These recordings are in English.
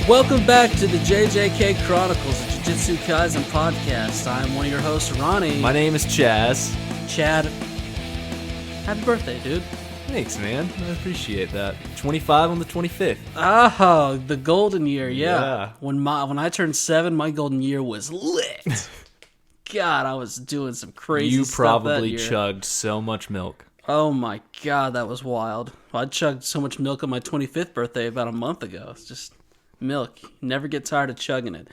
Welcome back to the JJK Chronicles, the Jujutsu Kaisen podcast. I'm one of your hosts, Ronny. My name is Chaz. Chad, happy birthday, dude. Thanks, man. I appreciate that. 25 on the 25th. Oh, the golden year, Yeah. When I turned 7, my golden year was lit. God, I was doing some crazy stuff that year. You probably chugged so much milk. Oh my God, that was wild. I chugged so much milk on my 25th birthday about a month ago. It's just milk. Never get tired of chugging it.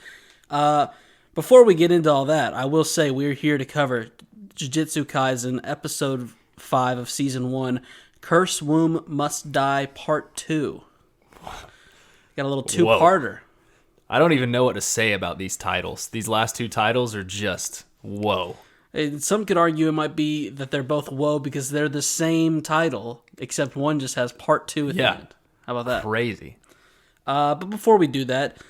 Before we get into all that, I will say we're here to cover Jujutsu Kaisen episode 5 of season 1, Curse Womb Must Die Part 2. Got a little two-parter. I don't even know what to say about these titles. These last two titles are just whoa. Some could argue it might be that they're both whoa because they're the same title, except one just has Part 2 at the end. How about that? Crazy. But before we do that,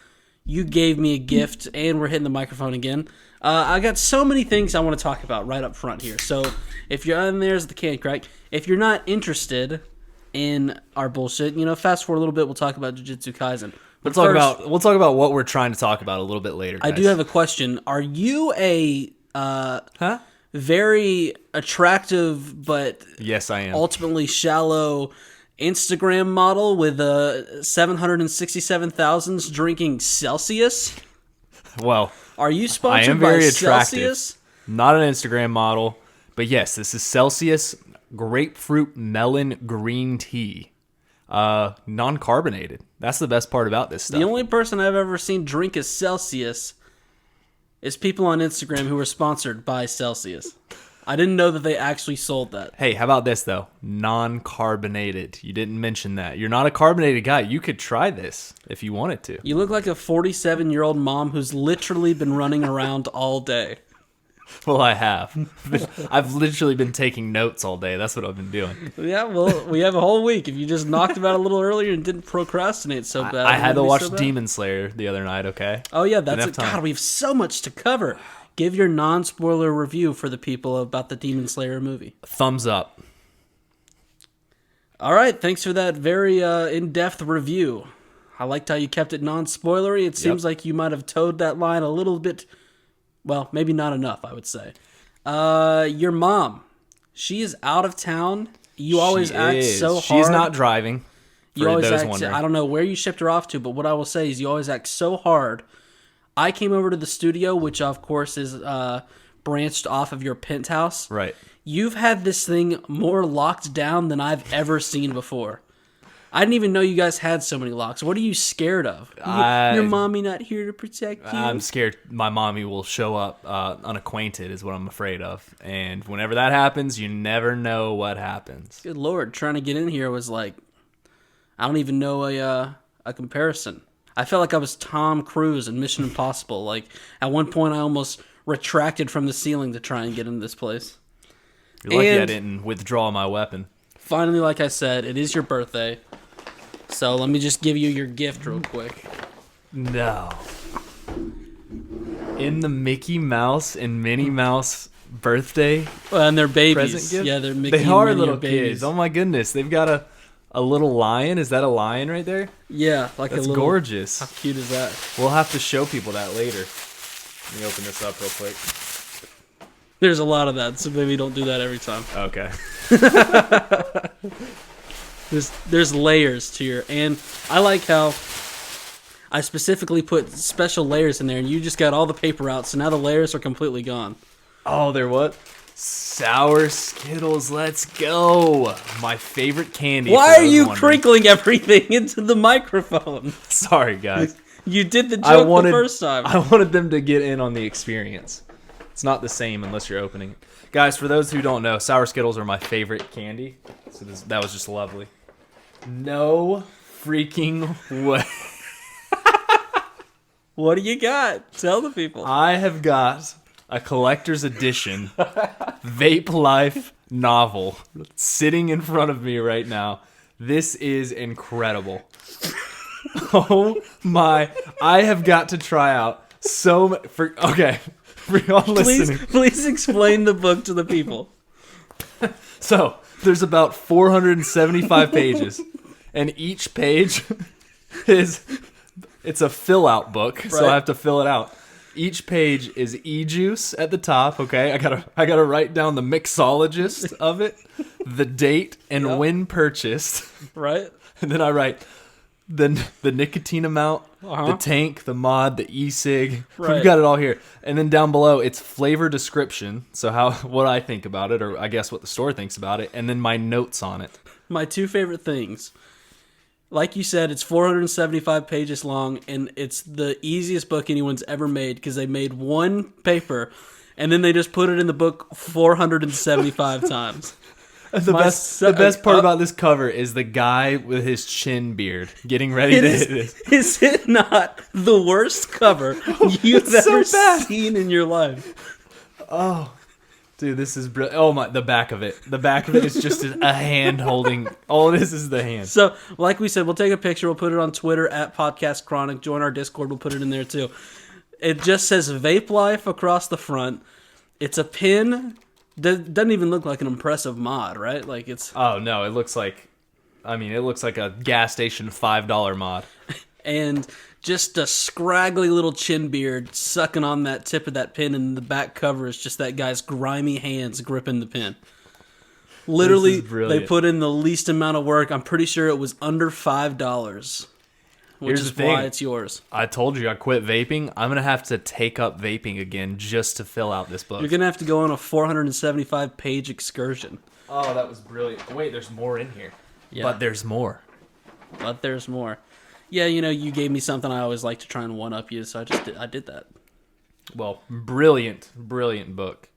you gave me a gift, and we're hitting the microphone again. I got so many things I want to talk about right up front here. So if you're on there's the can crack. If you're not interested in our bullshit, fast forward a little bit. We'll talk about Jujutsu Kaisen. But We'll talk about what we're trying to talk about a little bit later, guys. I do have a question. Are you a very attractive but yes, I am. ultimately shallow Instagram model with 767,000s drinking Celsius? Well, are you I sponsored am very by attractive. Celsius? Not an Instagram model, but yes, this is Celsius grapefruit melon green tea. Non-carbonated. That's the best part about this stuff. The only person I've ever seen drink a Celsius is people on Instagram who were sponsored by Celsius. I didn't know that they actually sold that. Hey, how about this, though? Non-carbonated. You didn't mention that. You're not a carbonated guy. You could try this if you wanted to. You look like a 47-year-old mom who's literally been running around all day. Well, I have. I've literally been taking notes all day. That's what I've been doing. Yeah, well, we have a whole week. If you just knocked him out a little earlier and didn't procrastinate so bad. I had to watch Demon Slayer the other night, okay? Oh, yeah, that's it. God, we have so much to cover. Give your non-spoiler review for the people about the Demon Slayer movie. Thumbs up. All right, thanks for that very in-depth review. I liked how you kept it non-spoilery. It seems like you might have towed that line a little bit, well, maybe not enough, I would say. Your mom, she is out of town. You always act so hard. She's not driving, You always those act, wondering. I don't know where you shipped her off to, but what I will say is you always act so hard. I came over to the studio, which of course is branched off of your penthouse. Right. You've had this thing more locked down than I've ever seen before. I didn't even know you guys had so many locks. What are you scared of? Your mommy not here to protect you? I'm scared my mommy will show up unacquainted is what I'm afraid of. And whenever that happens, you never know what happens. Good Lord, trying to get in here was like, I don't even know a comparison. I felt like I was Tom Cruise in Mission Impossible. Like, at one point, I almost retracted from the ceiling to try and get into this place. You're lucky I didn't withdraw my weapon. Finally, like I said, it is your birthday. So let me just give you your gift real quick. No. In the Mickey Mouse and Minnie Mouse birthday And they're babies. present gift? Yeah, they're Mickey They and are Minnie little babies. kids. Oh my goodness. They've got a little lion. Is that a lion right there? Yeah, like That's a little... gorgeous. How cute is that? We'll have to show people that later. Let me open this up real quick. There's a lot of that, so maybe don't do that every time. Okay. There's layers to your... And I like how I specifically put special layers in there, and you just got all the paper out, so now the layers are completely gone. Oh, they're what? Sour Skittles, let's go. My favorite candy. Why are you crinkling everything into the microphone? Sorry, guys. You did the joke the first time. I wanted them to get in on the experience. It's not the same unless you're opening it. Guys, for those who don't know, Sour Skittles are my favorite candy. So that was just lovely. No freaking way. What do you got? Tell the people. I have got a collector's edition Vape Life novel sitting in front of me right now. This is incredible. Oh my. I have got to try out okay. For y'all listening. Please explain the book to the people. So, there's about 475 pages, and each page is It's a fill-out book, so Right. I have to fill it out. Each page is e-juice at the top, okay? I gotta write down the mixologist of it, the date, and when purchased. Right? And then I write the nicotine amount, the tank, the mod, the e-cig. Right. We've got it all here. And then down below, it's flavor description, so what I think about it, or I guess what the store thinks about it, and then my notes on it. My two favorite things. Like you said, it's 475 pages long, and it's the easiest book anyone's ever made because they made one paper, and then they just put it in the book 475 times. The best part about this cover is the guy with his chin beard getting ready to hit it. Is it not the worst cover you've ever seen in your life? Oh, dude, this is brilliant. Oh my, the back of it. The back of it is just a hand holding. All it is the hand. So, like we said, we'll take a picture. We'll put it on Twitter at Podcast Chronic. Join our Discord. We'll put it in there too. It just says Vape Life across the front. It's a pin. Doesn't even look like an impressive mod, right? Like it's. Oh no, it looks like a gas station $5 mod. And just a scraggly little chin beard sucking on that tip of that pin, and the back cover is just that guy's grimy hands gripping the pin. Literally, they put in the least amount of work. I'm pretty sure it was under $5, which is why it's yours. I told you I quit vaping. I'm going to have to take up vaping again just to fill out this book. You're going to have to go on a 475-page excursion. Oh, that was brilliant. Wait, there's more in here. Yeah. But there's more. But there's more. Yeah, you gave me something I always like to try and one-up you, so I did that. Well, brilliant book.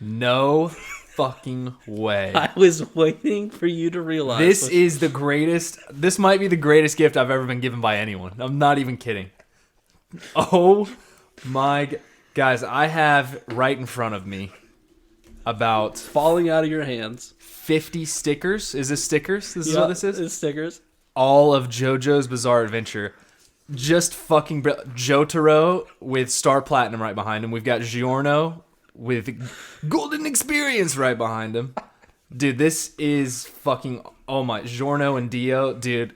No fucking way. I was waiting for you to realize. This might be the greatest gift I've ever been given by anyone. I'm not even kidding. Oh my... Guys, I have right in front of me about... falling out of your hands. 50 stickers. Is this stickers? This is what this is? It's stickers. All of JoJo's Bizarre Adventure. Just fucking Jotaro with Star Platinum right behind him. We've got Giorno with Golden Experience right behind him. Dude, this is fucking... Oh my... Giorno and Dio. Dude,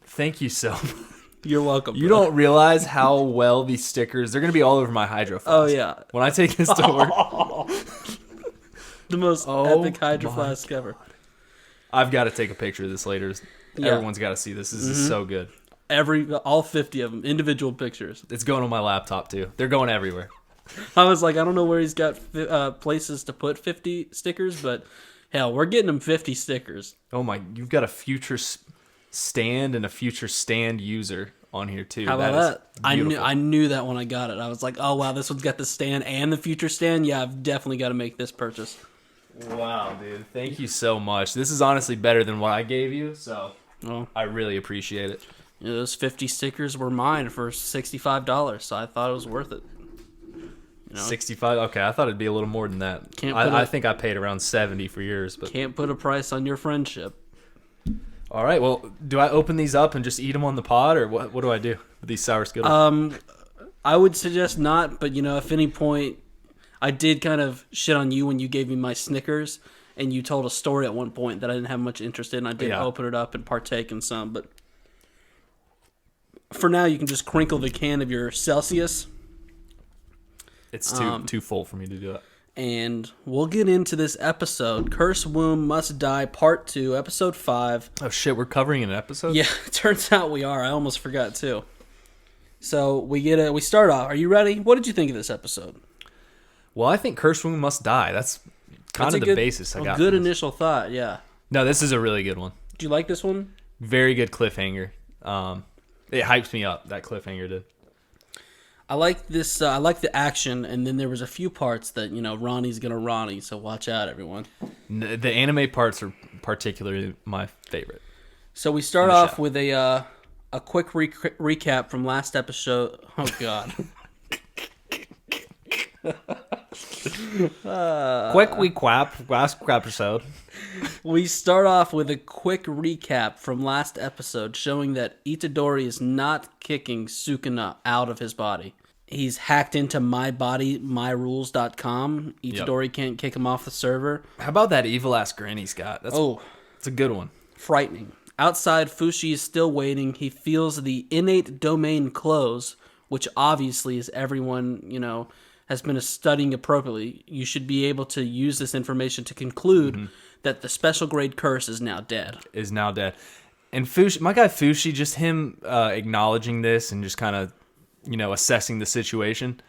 thank you so much. You're welcome. You don't realize how well these stickers... They're going to be all over my Hydro Flask. Oh, yeah. When I take this to work... The most epic Hydro Flask ever. I've got to take a picture of this later. Yeah. Everyone's got to see this. This is so good. All 50 of them, individual pictures. It's going on my laptop too. They're going everywhere. I was like, I don't know where he's got places to put 50 stickers, but hell, we're getting him 50 stickers. Oh my, you've got a future stand and a future stand user on here too. How about that? I knew that when I got it. I was like, oh wow, this one's got the stand and the future stand. Yeah, I've definitely got to make this purchase. Wow, dude. Thank you so much. This is honestly better than what I gave you, so I really appreciate it. Those 50 stickers were mine for $65, so I thought it was worth it. 65? Okay, I thought it'd be a little more than that. I think I paid around 70 for yours. But can't put a price on your friendship. All right, well, do I open these up and just eat them on the pod, or what do I do with these sour Skittles? I would suggest not, but if any point... I did kind of shit on you when you gave me my Snickers, and you told a story at one point that I didn't have much interest in. I did open it up and partake in some, but for now, you can just crinkle the can of your Celsius. It's too full for me to do that. And we'll get into this episode, Curse Womb Must Die Part 2, Episode 5. Oh shit, we're covering an episode? Yeah, it turns out we are. I almost forgot too. So we start off. Are you ready? What did you think of this episode? Well, I think Curse Womb Must Die. That's kind of the basis I got. A good initial thought, yeah. No, this is a really good one. Do you like this one? Very good cliffhanger. It hypes me up. That cliffhanger did. I like this. I like the action, and then there was a few parts that Ronny's gonna Ronny. So watch out, everyone. The anime parts are particularly my favorite. So we start off with a quick recap from last episode. Oh God. Last episode. We start off with a quick recap from last episode showing that Itadori is not kicking Sukuna out of his body. He's hacked into mybodymyrules.com. Itadori can't kick him off the server. How about that evil ass grin he's got? It's a good one. Frightening. Outside, Fushi is still waiting. He feels the innate domain close, which obviously, as everyone, has been studying appropriately, you should be able to use this information to conclude that the special grade curse is now dead. And Fushi, my guy Fushi, just him acknowledging this and just kind of, assessing the situation.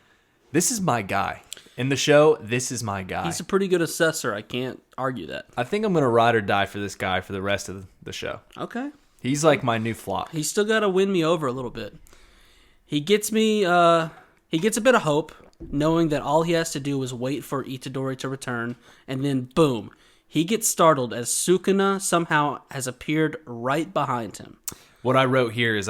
This is my guy. In the show, this is my guy. He's a pretty good assessor. I can't argue that. I think I'm going to ride or die for this guy for the rest of the show. Okay. He's like my new flop. He's still got to win me over a little bit. He gets me, he gets a bit of hope, knowing that all he has to do is wait for Itadori to return, and then boom, he gets startled as Sukuna somehow has appeared right behind him. What I wrote here is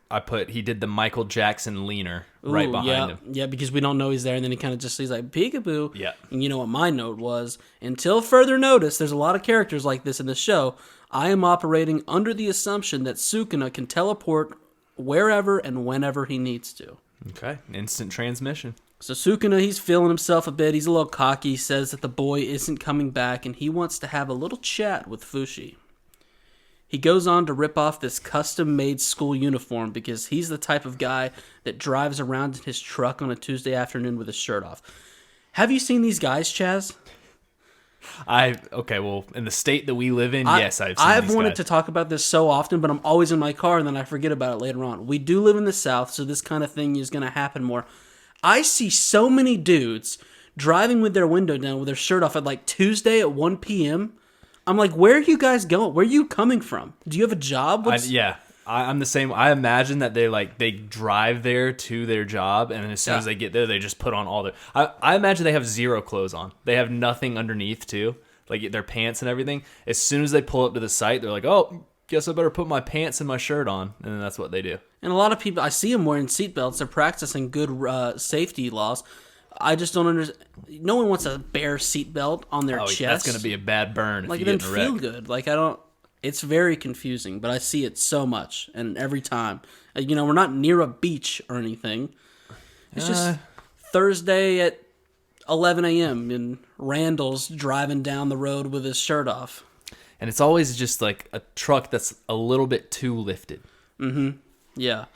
I put he did the Michael Jackson leaner right behind him. Yeah, because we don't know he's there, and then he kind of just he's like, peekaboo. Yeah. And you know what my note was? Until further notice, there's a lot of characters like this in the show. I am operating under the assumption that Sukuna can teleport wherever and whenever he needs to. Okay, instant transmission. So Sukuna, he's feeling himself a bit. He's a little cocky. He says that the boy isn't coming back, and he wants to have a little chat with Fushi. He goes on to rip off this custom-made school uniform because he's the type of guy that drives around in his truck on a Tuesday afternoon with his shirt off. Have you seen these guys, Chaz? Well, in the state that we live in, yes, I've seen I've these wanted guys. to talk about this so often, but I'm always in my car, and then I forget about it later on. We do live in the South, so this kind of thing is going to happen more. I see so many dudes driving with their window down with their shirt off at like Tuesday at 1 p.m., I'm like, where are you guys going? Where are you coming from? Do you have a job? I'm the same. I imagine that they drive there to their job, and then as soon as they get there, they just put on all their... I imagine they have zero clothes on. They have nothing underneath, too. Like their pants and everything. As soon as they pull up to the site, they're like, oh, guess I better put my pants and my shirt on. And then that's what they do. And a lot of people, I see them wearing seatbelts. They're practicing good safety laws. I just don't understand. No one wants a bare seatbelt on their chest. That's going to be a bad burn if like, you it get in a doesn't wreck. feel good. Like, I don't... It's very confusing, but I see it so much, and every time. We're not near a beach or anything. It's just Thursday at 11 a.m., and Randall's driving down the road with his shirt off. And it's always just like a truck that's a little bit too lifted. Mm-hmm. Yeah. A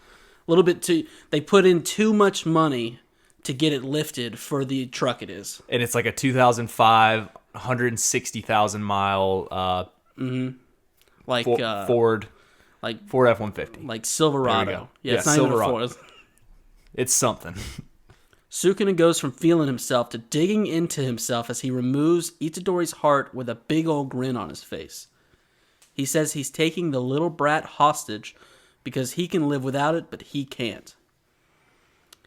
little bit too... They put in too much money to get it lifted for the truck it is. And it's like a 2005, 160,000 mile Like Ford F-150. Like Silverado. Yeah, it's not Silverado. even a Ford. It's something. Sukuna goes from feeling himself to digging into himself as he removes Itadori's heart with a big old grin on his face. He says he's taking the little brat hostage because he can live without it, but he can't.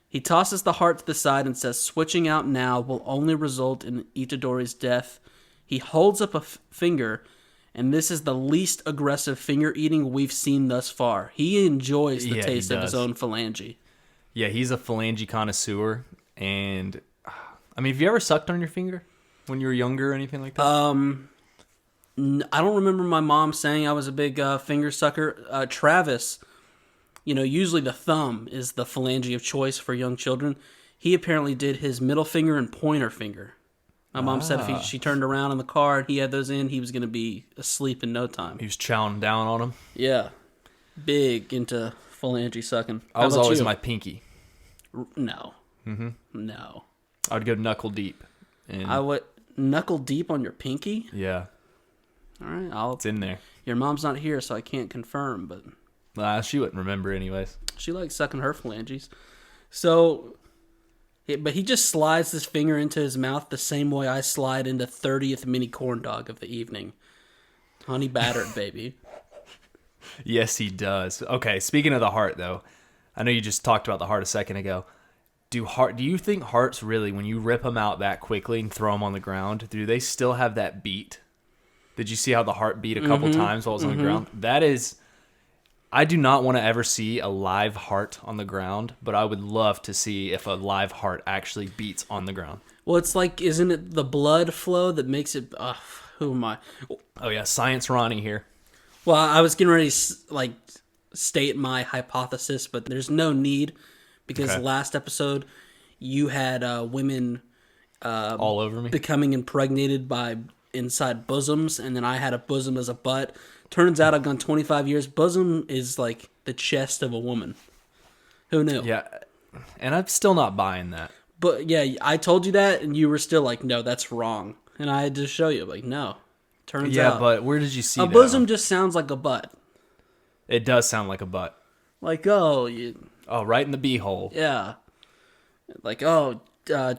He tosses the heart to the side and says switching out now will only result in Itadori's death. He holds up a finger, and this is the least aggressive finger eating we've seen thus far. He enjoys the taste of his own phalange. Yeah, he's a phalange connoisseur. And, I mean, have you ever sucked on your finger when you were younger or anything like that? I don't remember my mom saying I was a big finger sucker. Travis... usually the thumb is the phalange of choice for young children. He apparently did his middle finger and pointer finger. My mom said if she turned around in the car and he had those in, he was going to be asleep in no time. He was chowing down on them. Yeah. Big into phalange sucking. I was always my pinky. No. Mm-hmm. No. I would go knuckle deep. And I would knuckle deep on your pinky? Yeah. All right. It's in there. Your mom's not here, so I can't confirm, but... She wouldn't remember anyways. She likes sucking her phalanges. So, but he just slides this finger into his mouth the same way I slide into 30th mini corn dog of the evening. Honey battered, baby. Yes, he does. Okay, speaking of the heart, though, I know you just talked about the heart a second ago. Do you think hearts really, when you rip them out that quickly and throw them on the ground, do they still have that beat? Did you see how the heart beat a couple times while it was on the ground? That is... I do not want to ever see a live heart on the ground, but I would love to see if a live heart actually beats on the ground. Well, it's like, isn't it the blood flow that makes it... who am I? Oh, yeah, Science Ronny here. Well, I was getting ready to state my hypothesis, but there's no need because last episode you had women... all over me? Becoming impregnated by inside bosoms, and then I had a bosom as a butt. Turns out I've gone 25 years. Bosom is like the chest of a woman. Who knew? Yeah, and I'm still not buying that. But yeah, I told you that, and you were still like, no, that's wrong. And I had to show you, like, no. Turns out. Yeah, but where did you see a that? bosom just sounds like a butt. It does sound like a butt. Like, oh, you... Oh, right in the beehole. Yeah. Like, oh,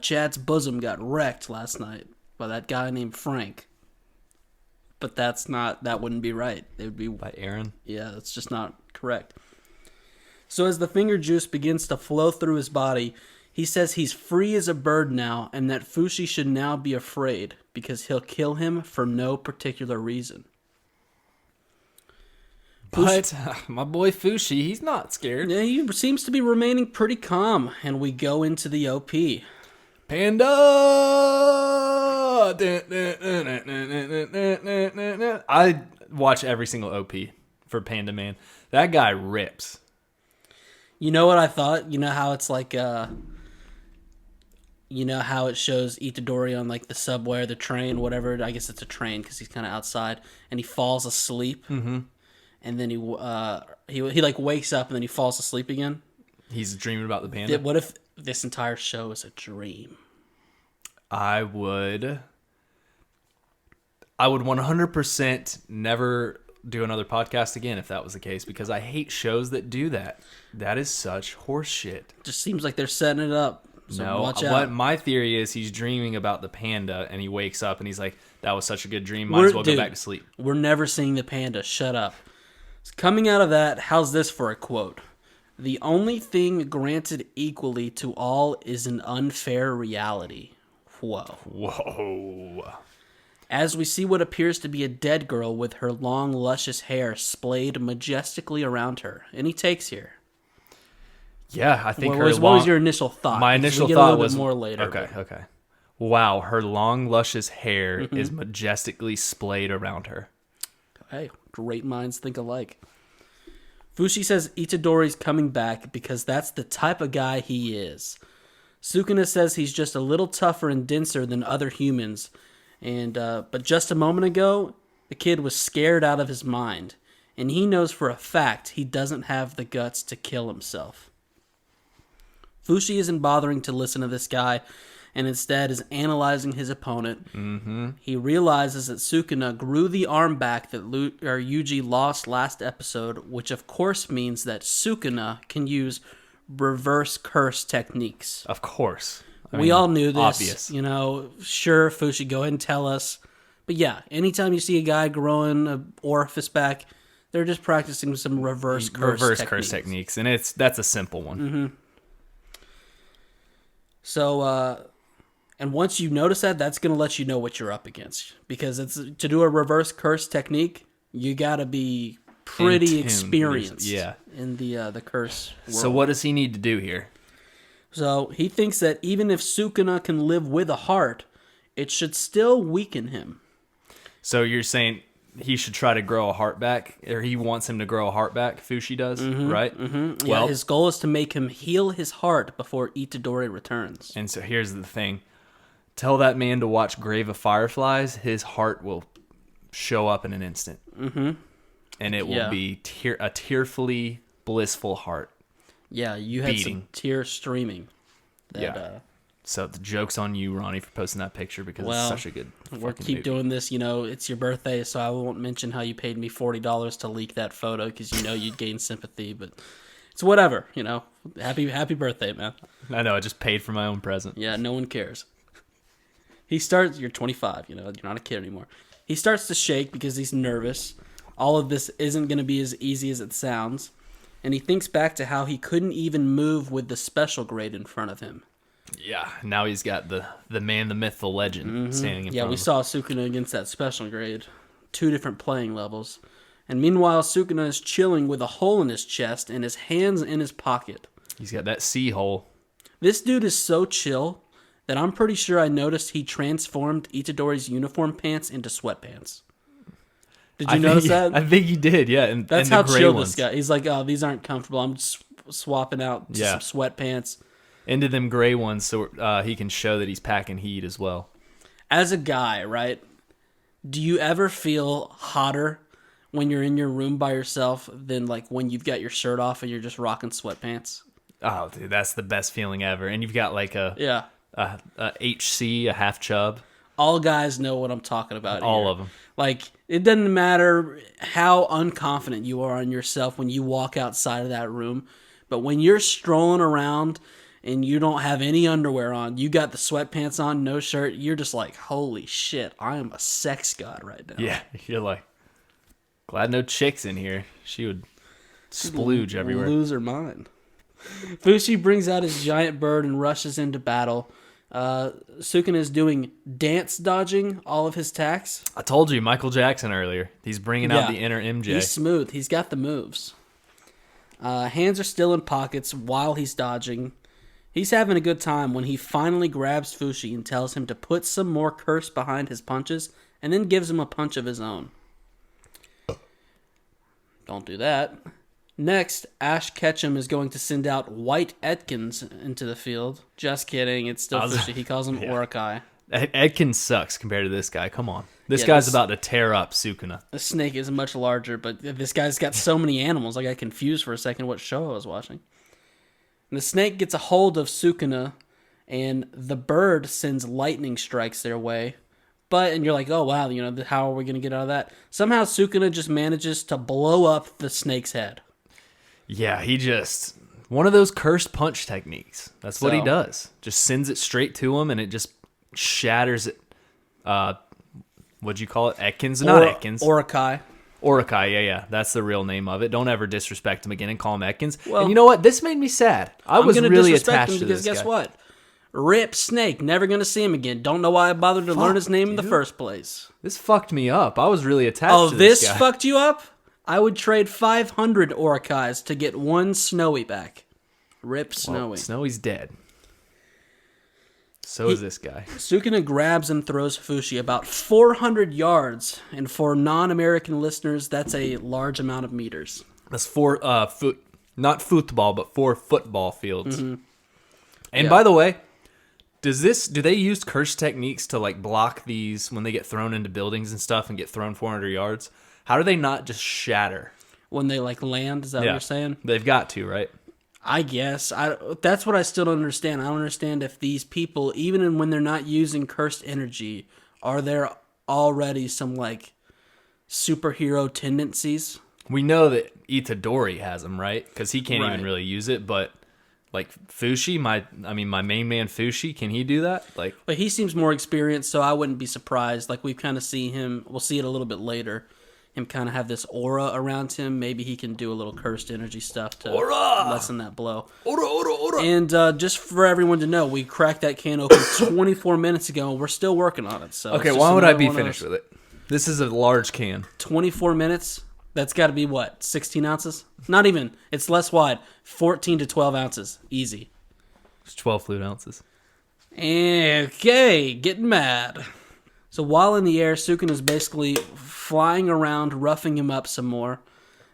Chad's bosom got wrecked last night by that guy named Frank. But that wouldn't be right. It would be... By Aaron? Yeah, that's just not correct. So as the finger juice begins to flow through his body, he says he's free as a bird now, and that Fushi should now be afraid, because he'll kill him for no particular reason. But my boy Fushi, he's not scared. Yeah, he seems to be remaining pretty calm, and we go into the OP. Panda! I watch every single OP for Panda Man. That guy rips. You know what I thought? You know how it's like, you know how it shows Itadori on like the subway or the train, whatever. I guess it's a train because he's kind of outside, and he falls asleep. Mm-hmm. And then he like wakes up and then he falls asleep again. He's dreaming about the panda. What if this entire show is a dream? I would 100% never do another podcast again if that was the case, because I hate shows that do that. That is such horse shit. Just seems like they're setting it up. So no, watch out. What my theory is, he's dreaming about the panda and he wakes up and he's like, that was such a good dream. Might as well go back to sleep. We're never seeing the panda. Shut up. Coming out of that, how's this for a quote? The only thing granted equally to all is an unfair reality. Whoa. As we see what appears to be a dead girl with her long, luscious hair splayed majestically around her. Any takes here? Yeah, I think what was your initial thought? My initial thought was more later. Okay. Wow, her long, luscious hair is majestically splayed around her. Hey, great minds think alike. Fushi says Itadori's coming back because that's the type of guy he is. Sukuna says he's just a little tougher and denser than other humans, but just a moment ago, the kid was scared out of his mind, and he knows for a fact he doesn't have the guts to kill himself. Fushi isn't bothering to listen to this guy, and instead is analyzing his opponent. Mm-hmm. He realizes that Sukuna grew the arm back that Yuji lost last episode, which of course means that Sukuna can use reverse curse techniques. Of course. We all knew this. Obvious. You know, sure, Fushi, go ahead and tell us. But yeah, anytime you see a guy growing an orifice back, they're just practicing some reverse curse techniques. And that's a simple one. Mm-hmm. So, and once you notice that, that's going to let you know what you're up against. Because to do a reverse curse technique, you got to be pretty experienced in the curse world. So what does he need to do here? So he thinks that even if Sukuna can live with a heart, it should still weaken him. So you're saying he should try to grow a heart back, or he wants him to grow a heart back, Fushi does, right? Mm-hmm. Yeah, his goal is to make him heal his heart before Itadori returns. And so here's the thing. Tell that man to watch Grave of Fireflies, his heart will show up in an instant. Mm-hmm. And it will be a tearfully blissful heart. Yeah, you had some tears streaming. So the joke's on you, Ronnie, for posting that picture, because it's such a good movie. Doing this, it's your birthday, so I won't mention how you paid me $40 to leak that photo, because you'd gain sympathy, but it's whatever, Happy birthday, man. I know, I just paid for my own present. Yeah, no one cares. You're 25, you're not a kid anymore. He starts to shake because he's nervous. All of this isn't going to be as easy as it sounds. And he thinks back to how he couldn't even move with the special grade in front of him. Yeah, now he's got the man, the myth, the legend standing in front of him. Yeah, we saw Sukuna against that special grade. 2 different playing levels. And meanwhile, Sukuna is chilling with a hole in his chest and his hands in his pocket. He's got that sea hole. This dude is so chill that I'm pretty sure I noticed he transformed Itadori's uniform pants into sweatpants. Did you notice that? I think he did, yeah. And that's and how chill ones. This guy. He's like, oh, these aren't comfortable. I'm just swapping out some sweatpants into them gray ones, so he can show that he's packing heat as well. As a guy, right? Do you ever feel hotter when you're in your room by yourself than like when you've got your shirt off and you're just rocking sweatpants? Oh, dude, that's the best feeling ever. And you've got like Yeah. a HC, a half chub. All guys know what I'm talking about. All of them. Like, it doesn't matter how unconfident you are in yourself when you walk outside of that room, but when you're strolling around and you don't have any underwear on, you got the sweatpants on, no shirt, you're just like, holy shit, I am a sex god right now. Yeah, you're like, glad no chick's in here. She would splooge everywhere. Lose her mind. Fushi brings out his giant bird and rushes into battle. Sukuna is doing dance dodging all of his attacks. I told you, Michael Jackson earlier. He's bringing out the inner MJ. He's smooth. He's got the moves. Hands are still in pockets while he's dodging. He's having a good time when he finally grabs Fushi and tells him to put some more curse behind his punches and then gives him a punch of his own. Don't do that. Next, Ash Ketchum is going to send out White Edkins into the field. Just kidding. It's still Fushi. He calls him Orakai. Edkins sucks compared to this guy. Come on. This guy's about to tear up Sukuna. The snake is much larger, but this guy's got so many animals. I got confused for a second what show I was watching. And the snake gets a hold of Sukuna, and the bird sends lightning strikes their way. And you're like, oh, wow, how are we going to get out of that? Somehow Sukuna just manages to blow up the snake's head. Yeah, he just... One of those cursed punch techniques. That's what he does. Just sends it straight to him, and it just shatters it. What'd you call it? Edkins? Not Edkins. Orakai. Orakai, yeah. That's the real name of it. Don't ever disrespect him again and call him Edkins. Well, and you know what? This made me sad. I was really attached to this guy. Guess what? Rip Snake. Never going to see him again. Don't know why I bothered to learn his name in the first place. This fucked me up. I was really attached to this guy. This fucked you up? I would trade 500 Orakais to get one Snowy back. Rip Snowy. Well, Snowy's dead. So is this guy. Sukuna grabs and throws Fushi about 400 yards, and for non-American listeners, that's a large amount of meters. That's not football, but 4 football fields. Mm-hmm. And by the way, do they use curse techniques to like block these when they get thrown into buildings and stuff and get thrown 400 yards? How do they not just shatter? When they like land, is that what you're saying? They've got to, right? I guess. That's what I still don't understand. I don't understand if these people, even when they're not using cursed energy, are there already some like superhero tendencies? We know that Itadori has them, right? Because he can't even really use it, but like Fushi, my main man Fushi, can he do that? But he seems more experienced, so I wouldn't be surprised. Like we've kind of seen him, we'll see it a little bit later. Him kind of have this aura around him. Maybe he can do a little cursed energy stuff to lessen that blow. Aura. And just for everyone to know, we cracked that can open 24 minutes ago, and we're still working on it. So okay, why would I be finished with it? This is a large can. 24 minutes? That's got to be what, 16 ounces? Not even. It's less wide. 14 to 12 ounces. Easy. It's 12 fluid ounces. Okay, getting mad. So while in the air, Sukuna is basically flying around, roughing him up some more.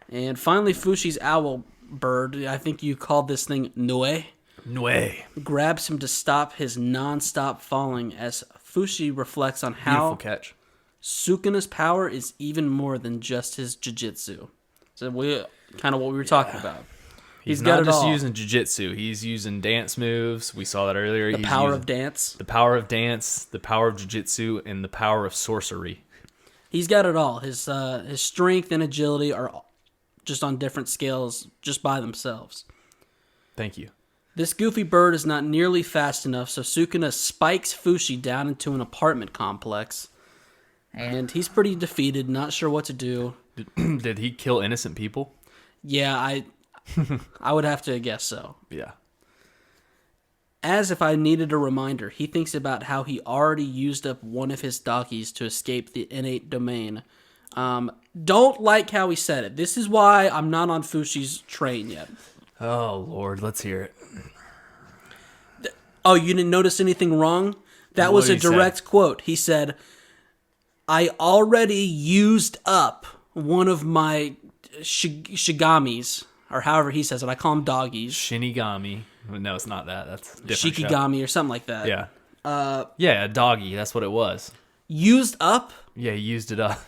And finally, Fushi's owl bird, I think you called this thing Noe, grabs him to stop his non-stop falling as Fushi reflects on how beautiful catch. Sukuna's power is even more than just his jujitsu. So kind of what we were talking about. He's not just using jiu-jitsu. He's using dance moves. We saw that earlier. The power of dance. The power of dance, the power of jiu-jitsu, and the power of sorcery. He's got it all. His strength and agility are just on different scales just by themselves. Thank you. This goofy bird is not nearly fast enough, so Sukuna spikes Fushi down into an apartment complex. And he's pretty defeated, not sure what to do. Did he kill innocent people? Yeah, I would have to guess so. Yeah. As if I needed a reminder, he thinks about how he already used up one of his doggies to escape the innate domain. Don't like how he said it. This is why I'm not on Fushi's train yet. Oh, Lord, let's hear it. Oh, you didn't notice anything wrong? That was a direct quote. He said, I already used up one of my shigamis. Or however he says it. I call them doggies. Shinigami. No, it's not that. That's a different Shikigami or something like that. Yeah. Yeah, a doggy. That's what it was. Used up? Yeah, he used it up.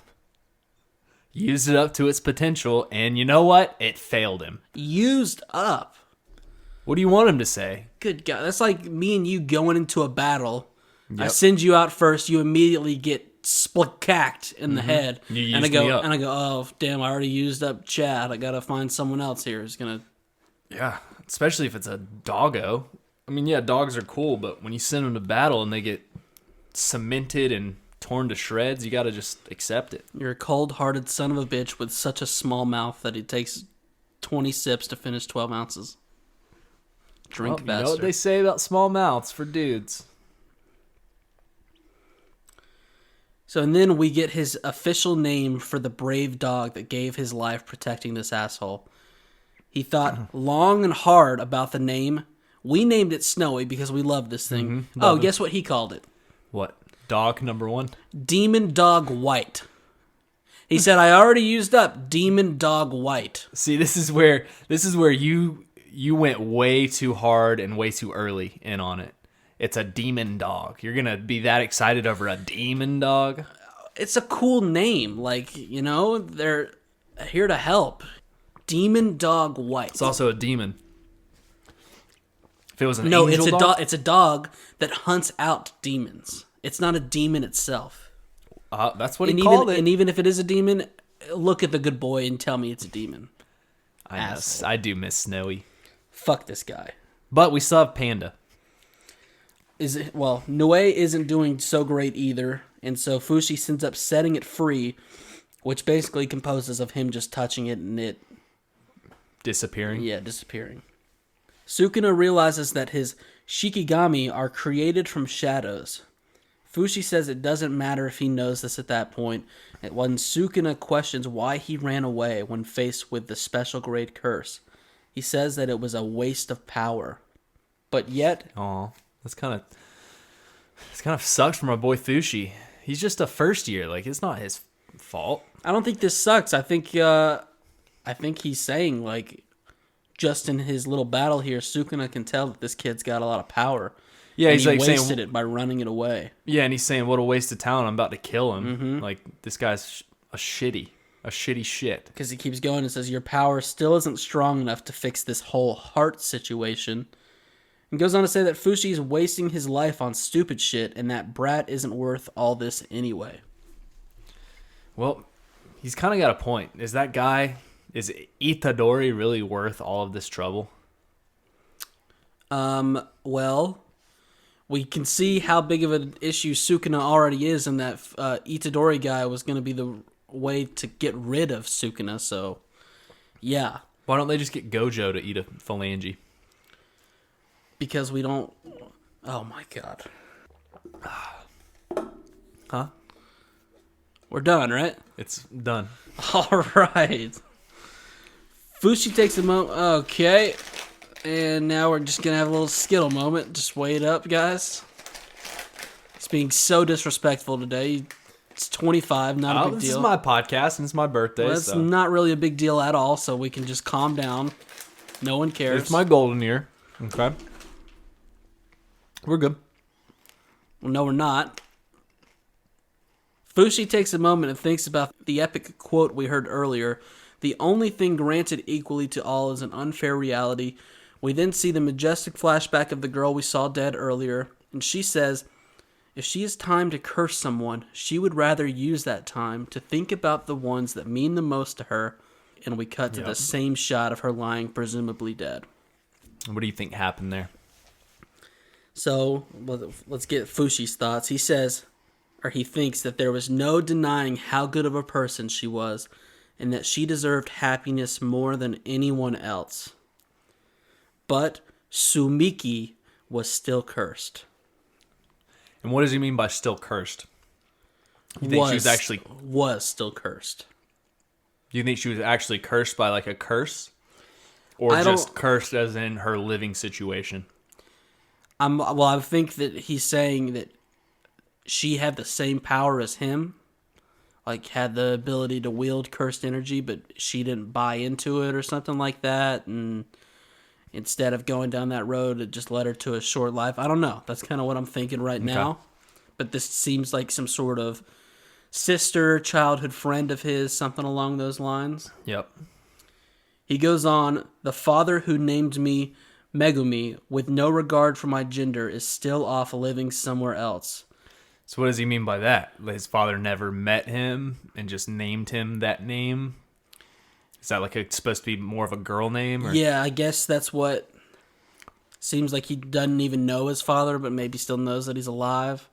Used it up to its potential, and you know what? It failed him. Used up? What do you want him to say? Good God. That's like me and you going into a battle. Yep. I send you out first. You immediately get split-cacked in the head. You used and I go, me up. And I go, oh, damn, I already used up Chad. I got to find someone else here who's going to... Yeah, especially if it's a doggo. I mean, yeah, dogs are cool, but when you send them to battle and they get cemented and torn to shreds, you got to just accept it. You're a cold-hearted son of a bitch with such a small mouth that it takes 20 sips to finish 12 ounces. Drink faster. You know what they say about small mouths for dudes. So, and then we get his official name for the brave dog that gave his life protecting this asshole. He thought long and hard about the name. We named it Snowy because we love this thing. Guess what he called it? What? Dog number 1? Demon Dog White. He said, I already used up Demon Dog White. See, this is where you went way too hard and way too early in on it. It's a demon dog. You're going to be that excited over a demon dog? It's a cool name. Like, they're here to help. Demon Dog White. It's also a demon. If it was an angel it's a dog? It's a dog that hunts out demons. It's not a demon itself. That's what he called it. And even if it is a demon, look at the good boy and tell me it's a demon. I do miss Snowy. Fuck this guy. But we still have Panda. Noe isn't doing so great either, and so Fushi ends up setting it free, which basically composes of him just touching it and it... Disappearing? Yeah, disappearing. Sukuna realizes that his Shikigami are created from shadows. Fushi says it doesn't matter if he knows this at that point, and when Sukuna questions why he ran away when faced with the special grade curse, he says that it was a waste of power. But yet... Aw, it's kind of sucks for my boy Fushi. He's just a first year. Like, it's not his fault. I don't think this sucks. I think he's saying, like, just in his little battle here, Sukuna can tell that this kid's got a lot of power. Yeah, and he's he like wasted saying it by running it away. Yeah, and he's saying, "What a waste of talent! I'm about to kill him." Like, this guy's a shitty shit. Because he keeps going and says, "Your power still isn't strong enough to fix this whole heart situation." And goes on to say that Fushi is wasting his life on stupid shit, and that Brat isn't worth all this anyway. Well, he's kind of got a point. Is Itadori really worth all of this trouble? Well, we can see how big of an issue Sukuna already is, and that Itadori guy was going to be the way to get rid of Sukuna, so yeah. Why don't they just get Gojo to eat a phalange? Because we don't... Oh my god. Huh? We're done, right? It's done. All right. Fushi takes a moment. Okay. And now we're just going to have a little Skittle moment. Just wait up, guys. He's being so disrespectful today. It's 25, not a big deal. This is my podcast, and it's my birthday. Well, that's not really a big deal at all, so we can just calm down. No one cares. It's my golden year. Okay. We're good. Well, no, we're not. Fushi takes a moment and thinks about the epic quote we heard earlier. The only thing granted equally to all is an unfair reality. We then see the majestic flashback of the girl we saw dead earlier, and she says, if she has time to curse someone, she would rather use that time to think about the ones that mean the most to her, and we cut to the same shot of her lying, presumably dead. What do you think happened there? So, let's get Fushi's thoughts. He says, or he thinks that there was no denying how good of a person she was, and that she deserved happiness more than anyone else. But Sumiki was still cursed. And what does he mean by still cursed? You think she was actually... Was still cursed. Do you think she was actually cursed by like a curse? Or just cursed as in her living situation? I think that he's saying that she had the same power as him. Like, had the ability to wield cursed energy, but she didn't buy into it or something like that. And instead of going down that road, it just led her to a short life. I don't know. That's kind of what I'm thinking right now. but this seems like some sort of sister, childhood friend of his, something along those lines. Yep. He goes on, the father who named me Megumi with no regard for my gender is still off living somewhere else. So what does he mean by that? His father never met him and just named him that name? Is that like supposed to be more of a girl name? Or? Yeah, I guess that's what seems like. He doesn't even know his father, but maybe still knows that he's alive.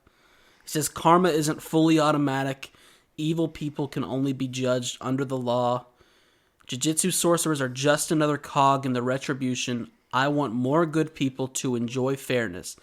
He says karma isn't fully automatic. Evil people can only be judged under the law. Jujutsu sorcerers are just another cog in the retribution. I want more good people to enjoy fairness,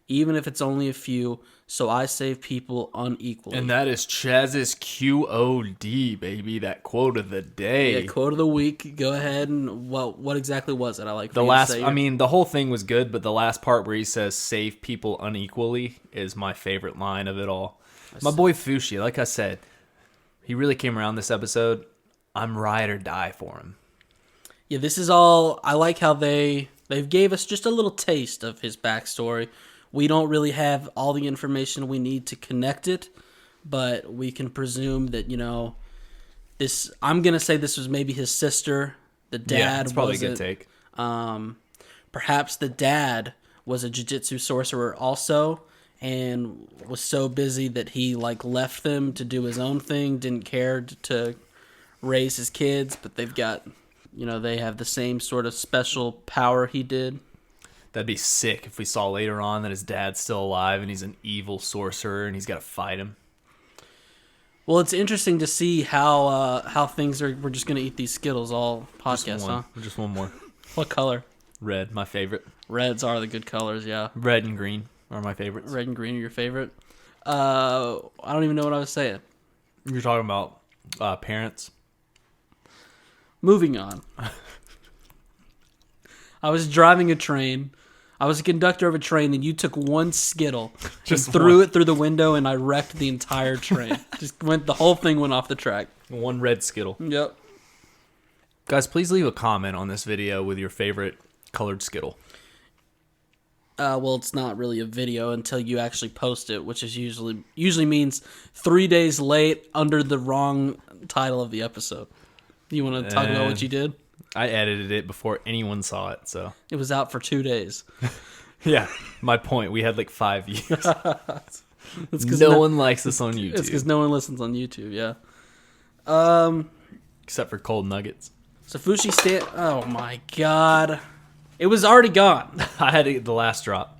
even if it's only a few, so I save people unequally. And that is Chaz's QOD, baby. That quote of the day. Yeah, quote of the week. Go ahead and what exactly was it? I like the last. I mean, the whole thing was good, but the last part where he says "save people unequally" is my favorite line of it all. My boy Fushi, like I said, he really came around this episode. I'm ride or die for him. Yeah, this is all. I like how they've gave us just a little taste of his backstory. We don't really have all the information we need to connect it, but we can presume that, this. I'm gonna say this was maybe his sister. The dad. Yeah, it's probably a good take. Perhaps the dad was a jujutsu sorcerer also, and was so busy that he left them to do his own thing. Didn't care to raise his kids, but they've got. They have the same sort of special power he did. That'd be sick if we saw later on that his dad's still alive and he's an evil sorcerer and he's got to fight him. Well, it's interesting to see how things are. We're just going to eat these Skittles all podcast, huh? Just one more. What color? Red, my favorite. Reds are the good colors, yeah. Red and green are my favorites. Red and green are your favorite? I don't even know what I was saying. You're talking about parents. Moving on. I was driving a train. I was a conductor of a train, and you took one Skittle and threw it through the window, and I wrecked the entire train. The whole thing went off the track. One red Skittle. Yep. Guys, please leave a comment on this video with your favorite colored Skittle. Well, it's not really a video until you actually post it, which is usually means 3 days late under the wrong title of the episode. You want to talk about what you did? I edited it before anyone saw it, so. It was out for 2 days. Yeah, my point. We had 5 views. No one likes this on YouTube. It's because no one listens on YouTube, yeah. Except for cold nuggets. So Fushi oh my god. It was already gone. I had to get the last drop.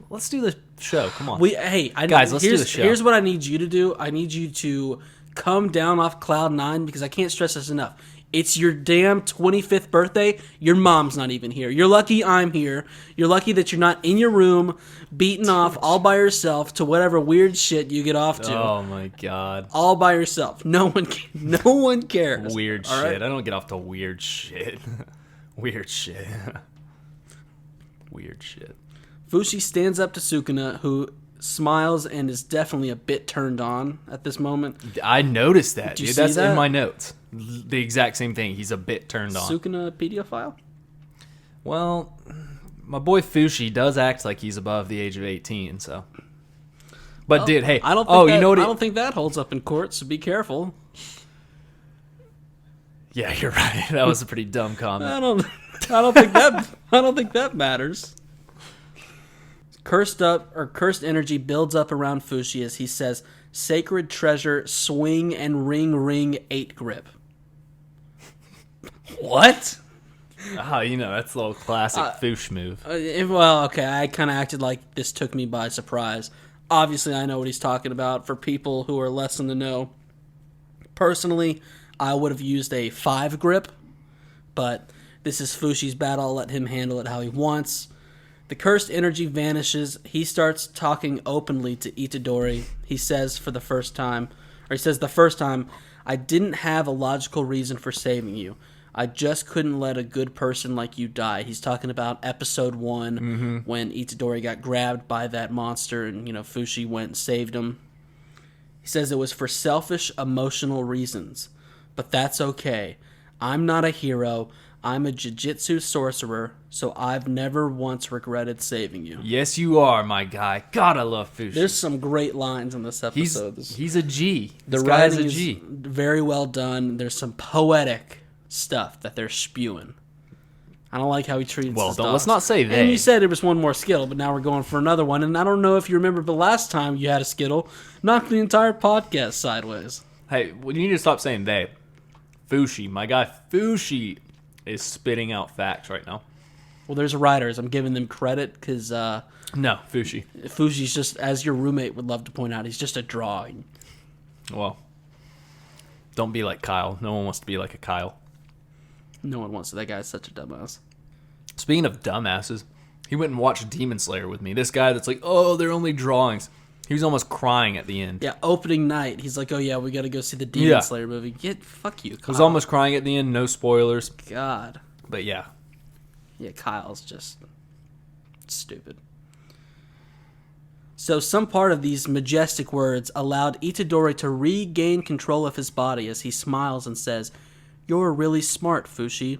Let's do the show. Come on. Guys, let's do the show. Here's what I need you to do. I need you to come down off cloud 9 because I can't stress this enough. It's your damn 25th birthday. Your mom's not even here. You're lucky I'm here. You're lucky that you're not in your room beating off all by yourself to whatever weird shit you get off to. Oh my god. All by yourself. No one cares. Weird shit. Right? I don't get off to weird shit. Weird shit. Weird shit. Fushi stands up to Sukuna, who smiles and is definitely a bit turned on at this moment. I noticed that. Did you dude. see That's that? in my notes. The exact same thing. He's a bit turned on. Sukuna a pedophile? Well, my boy Fushi does act like he's above the age of 18, so. But dude, hey. I don't think that holds up in court, so be careful. Yeah, you're right. That was a pretty dumb comment. I don't think that matters. Cursed energy builds up around Fushi as he says, "Sacred treasure, swing and ring 8 grip." What? That's a little classic Fush move. Well, okay, I kind of acted like this took me by surprise. Obviously, I know what he's talking about. For people who are less in the know, personally, I would have used a 5 grip, but this is Fushi's battle. I'll let him handle it how he wants. The cursed energy vanishes. He starts talking openly to Itadori. He says the first time, I didn't have a logical reason for saving you. I just couldn't let a good person like you die. He's talking about episode 1 when Itadori got grabbed by that monster and, Fushi went and saved him. He says it was for selfish, emotional reasons. But that's okay. I'm not a hero. I'm a Jujutsu sorcerer, so I've never once regretted saving you. Yes, you are, my guy. God, I love Fushi. There's some great lines in this episode. He's a G. The This guy is writing a is G. very well done. There's some poetic stuff that they're spewing. I don't like how he treats his dogs. Let's not say they. And you said it was one more Skittle, but now we're going for another one. And I don't know if you remember, but last time you had a Skittle, knocked the entire podcast sideways. Hey, well, you need to stop saying they. Fushi, my guy Fushi is spitting out facts right now. Well, there's writers. I'm giving them credit because No, Fushi. Fushi's just, as your roommate would love to point out, he's just a drawing. Well, don't be like Kyle. No one wants to be like a Kyle. No one wants to. That guy's such a dumbass. Speaking of dumbasses, he went and watched Demon Slayer with me. This guy that's like, oh, they're only drawings. He was almost crying at the end. Yeah, opening night. He's like, oh yeah, we got to go see the Demon Slayer movie. Fuck you, Kyle. I was almost crying at the end. No spoilers. God. But yeah. Yeah, Kyle's just stupid. So some part of these majestic words allowed Itadori to regain control of his body as he smiles and says, "You're really smart, Fushi.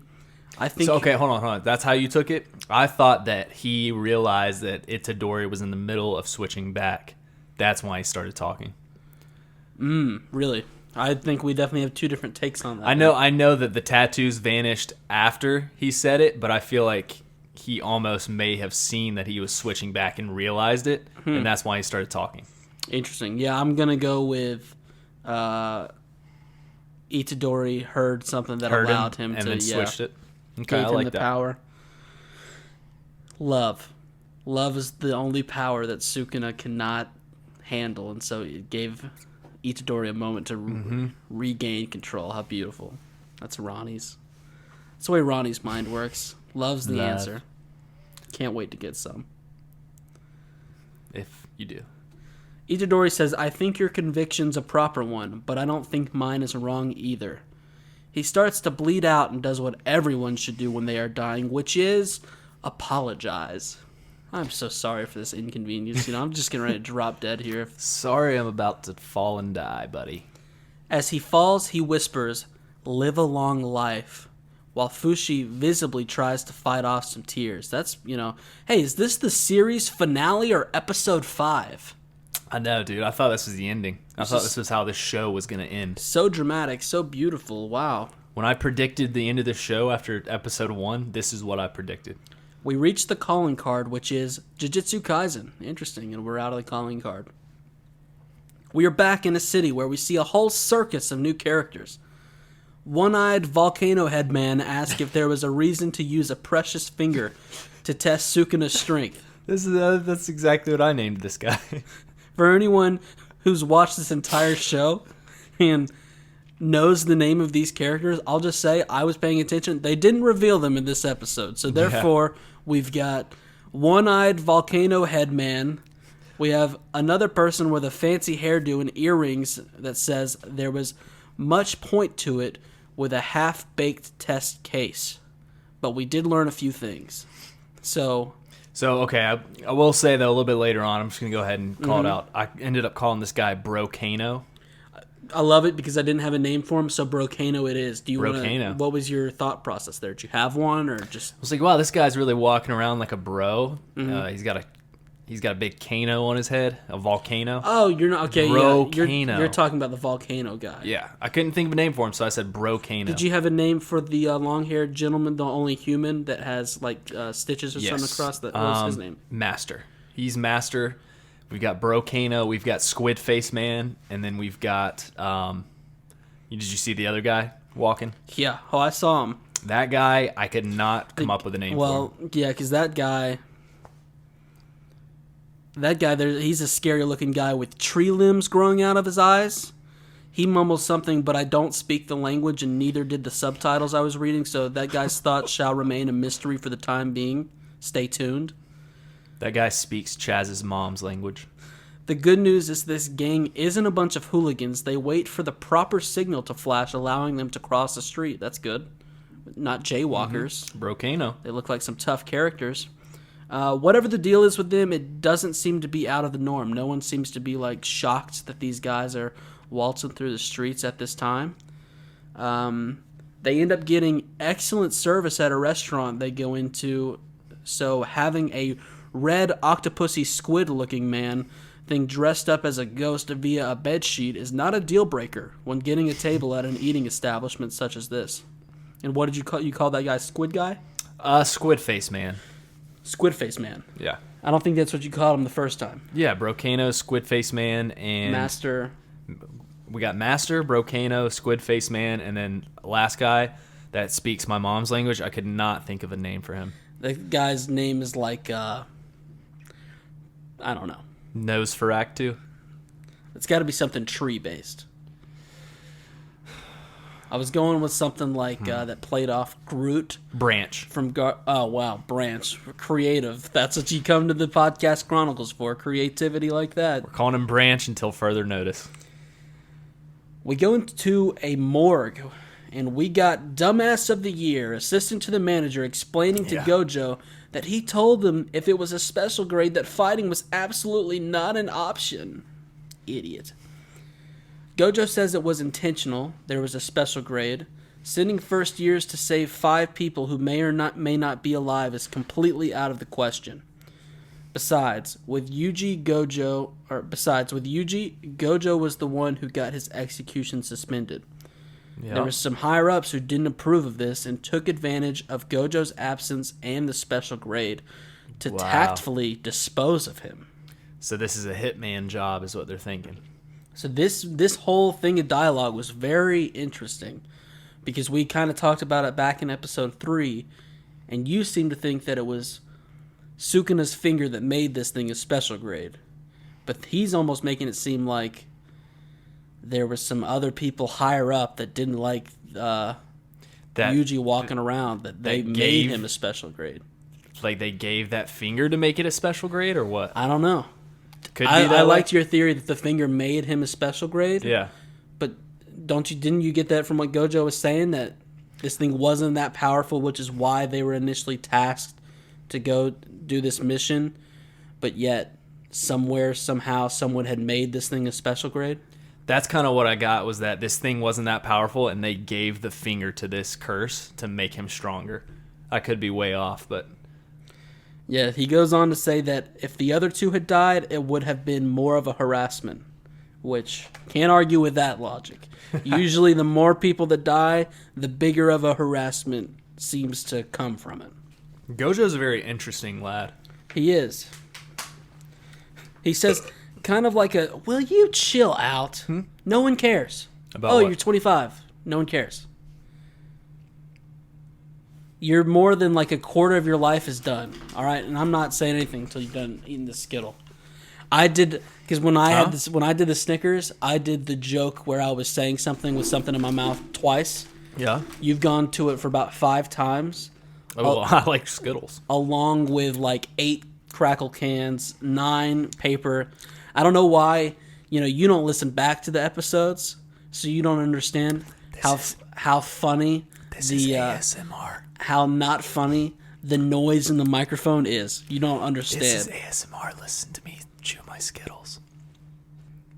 I think." So, okay, hold on. That's how you took it? I thought that he realized that Itadori was in the middle of switching back. That's why he started talking. Really? I think we definitely have two different takes on that. I know that the tattoos vanished after he said it, but I feel like he almost may have seen that he was switching back and realized it, and that's why he started talking. Interesting. Yeah, I'm going to go with Itadori heard something that allowed him and to then switched it. Okay, gave I him like the that. power. Love is the only power that Sukuna cannot handle, and so it gave Itadori a moment to regain control. How beautiful. That's Ronnie's. That's the way Ronnie's mind works. Love's the answer. Can't wait to get some. If you do. Itadori says, I think your conviction's a proper one, but I don't think mine is wrong either. He starts to bleed out and does what everyone should do when they are dying, which is apologize. I'm so sorry for this inconvenience. I'm just getting ready to drop dead here. Sorry, I'm about to fall and die, buddy. As he falls, he whispers, live a long life, while Fushi visibly tries to fight off some tears. That's, hey, is this the series finale or episode 5? I know, dude. I thought this was the ending. I thought this was how this show was going to end. So dramatic, so beautiful. Wow. When I predicted the end of the show after episode 1, this is what I predicted. We reach the calling card, which is Jujutsu Kaisen. Interesting, and we're out of the calling card. We are back in a city where we see a whole circus of new characters. One-eyed volcano head man asked if there was a reason to use a precious finger to test Sukuna's strength. That's exactly what I named this guy. For anyone who's watched this entire show and knows the name of these characters, I'll just say I was paying attention. They didn't reveal them in this episode, so therefore we've got one-eyed volcano head man. We have another person with a fancy hairdo and earrings that says there was much point to it with a half-baked test case. But we did learn a few things. So okay, I will say, though, a little bit later on, I'm just going to go ahead and call it out. I ended up calling this guy Brocano. I love it because I didn't have a name for him, so Brocano it is. Do you Brocano. What was your thought process there? Did you have one, or just? I was like, wow, this guy's really walking around like a bro. He's got a big cano on his head, a volcano. Oh, you're not okay. Brocano. Yeah, you're talking about the volcano guy. Yeah, I couldn't think of a name for him, so I said Brocano. Did you have a name for the long-haired gentleman, the only human that has like stitches or something across? What was his name? Master. He's Master. We've got Brocano, we've got Squid Face Man, and then we've got, did you see the other guy walking? Yeah. Oh, I saw him. That guy, I could not come up with a name for him. Well, yeah, because that guy he's a scary-looking guy with tree limbs growing out of his eyes. He mumbles something, but I don't speak the language, and neither did the subtitles I was reading, so that guy's thoughts shall remain a mystery for the time being. Stay tuned. That guy speaks Chaz's mom's language. The good news is this gang isn't a bunch of hooligans. They wait for the proper signal to flash, allowing them to cross the street. That's good. Not jaywalkers. Brocano. They look like some tough characters. Whatever the deal is with them, it doesn't seem to be out of the norm. No one seems to be like shocked that these guys are waltzing through the streets at this time. They end up getting excellent service at a restaurant they go into, so having a red octopusy squid-looking man thing dressed up as a ghost via a bedsheet is not a deal-breaker when getting a table at an eating establishment such as this. And what did you call that guy? Squid guy? Squid face man. Squid face man. Yeah. I don't think that's what you called him the first time. Yeah, Brocano, Squid face man, and... Master. We got Master, Brocano, Squid face man, and then last guy that speaks my mom's language. I could not think of a name for him. The guy's name is like, I don't know. Nosferatu? It's got to be something tree-based. I was going with something like that played off Groot. Branch. Oh, wow, Branch. Creative. That's what you come to the Podcast Chronicles for, creativity like that. We're calling him Branch until further notice. We go into a morgue, and we got Dumbass of the Year, assistant to the manager, explaining to Gojo that he told them if it was a special grade that fighting was absolutely not an option. Idiot. Gojo says it was intentional, there was a special grade. Sending first years to save 5 people who may not be alive is completely out of the question. Besides, with Yuji, Gojo was the one who got his execution suspended. Yep. There were some higher-ups who didn't approve of this and took advantage of Gojo's absence and the special grade to tactfully dispose of him. So this is a hitman job is what they're thinking. So this whole thing of dialogue was very interesting because we kind of talked about it back in episode 3, and you seem to think that it was Sukuna's finger that made this thing a special grade. But he's almost making it seem like there were some other people higher up that didn't like Yuji walking around, that they made him a special grade. Like they gave that finger to make it a special grade or what? I don't know. Could be that I liked your theory that the finger made him a special grade. Yeah. But didn't you get that from what Gojo was saying, that this thing wasn't that powerful, which is why they were initially tasked to go do this mission, but yet somewhere, somehow, someone had made this thing a special grade? That's kind of what I got, was that this thing wasn't that powerful, and they gave the finger to this curse to make him stronger. I could be way off, but... Yeah, he goes on to say that if the other 2 had died, it would have been more of a harassment, which can't argue with that logic. Usually the more people that die, the bigger of a harassment seems to come from it. Gojo's a very interesting lad. He is. He says, kind of like a, will you chill out? No one cares. About what? You're 25. No one cares. You're more than like a quarter of your life is done. All right? And I'm not saying anything until you're done eating the Skittle. I did, because when I did the Snickers, I did the joke where I was saying something with something in my mouth twice. Yeah. You've gone to it for about 5 times. Oh, I like Skittles. Along with like 8 crackle cans, 9 paper. I don't know why, you don't listen back to the episodes, so you don't understand how funny this is ASMR. How not funny the noise in the microphone is. You don't understand. This is ASMR. Listen to me chew my Skittles.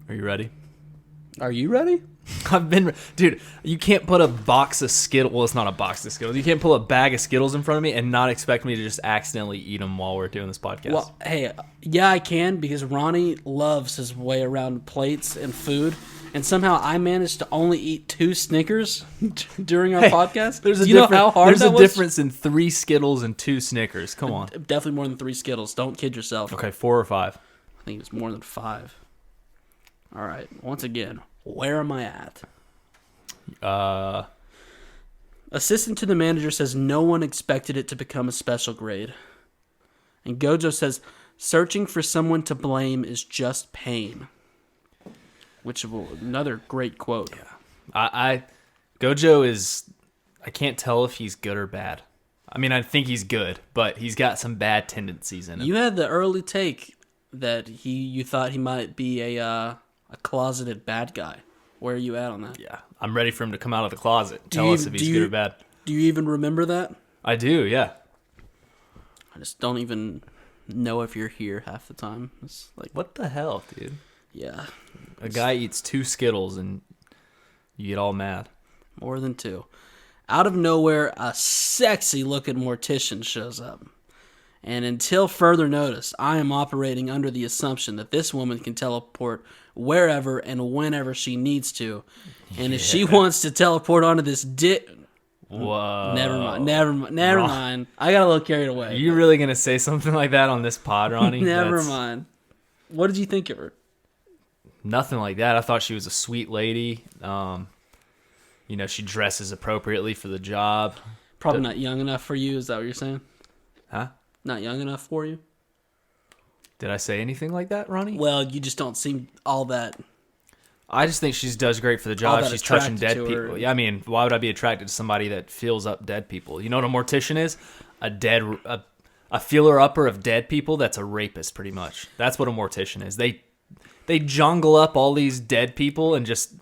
Are you ready? Are you ready? Dude, you can't put a box of Skittles. Well, it's not a box of Skittles. You can't pull a bag of Skittles in front of me and not expect me to just accidentally eat them while we're doing this podcast. Well, hey, yeah, I can, because Ronny loves his way around plates and food. And somehow I managed to only eat 2 Snickers during our podcast. Do you know how hard that was? There's a difference in 3 Skittles and 2 Snickers. Come on. Definitely more than 3 Skittles. Don't kid yourself. Okay, 4 or 5. I think it's more than 5. All right. Once again, where am I at? Assistant to the manager says no one expected it to become a special grade. And Gojo says, searching for someone to blame is just pain. Which is another great quote. Yeah. Gojo is, I can't tell if he's good or bad. I mean, I think he's good, but he's got some bad tendencies in him. You had the early take that you thought he might be a closeted bad guy. Where are you at on that? Yeah, I'm ready for him to come out of the closet. Tell us if he's good or bad. Do you even remember that? I do, yeah. I just don't even know if you're here half the time. It's like, what the hell, dude? Yeah. A guy eats 2 Skittles and you get all mad. More than 2. Out of nowhere, a sexy-looking mortician shows up. And until further notice, I am operating under the assumption that this woman can teleport wherever and whenever she needs to. And if she wants to teleport onto this Whoa. Never mind. I got a little carried away. Are you really going to say something like that on this pod, Ronnie? Never mind. What did you think of her? Nothing like that. I thought she was a sweet lady. She dresses appropriately for the job. Probably not young enough for you. Is that what you're saying? Huh? Not young enough for you? Did I say anything like that, Ronnie? Well, you just don't seem all that. I just think she does great for the job. She's touching dead people. Yeah, I mean, why would I be attracted to somebody that fills up dead people? You know what a mortician is? A feeler upper of dead people. That's a rapist, pretty much. That's what a mortician is. They jungle up all these dead people and just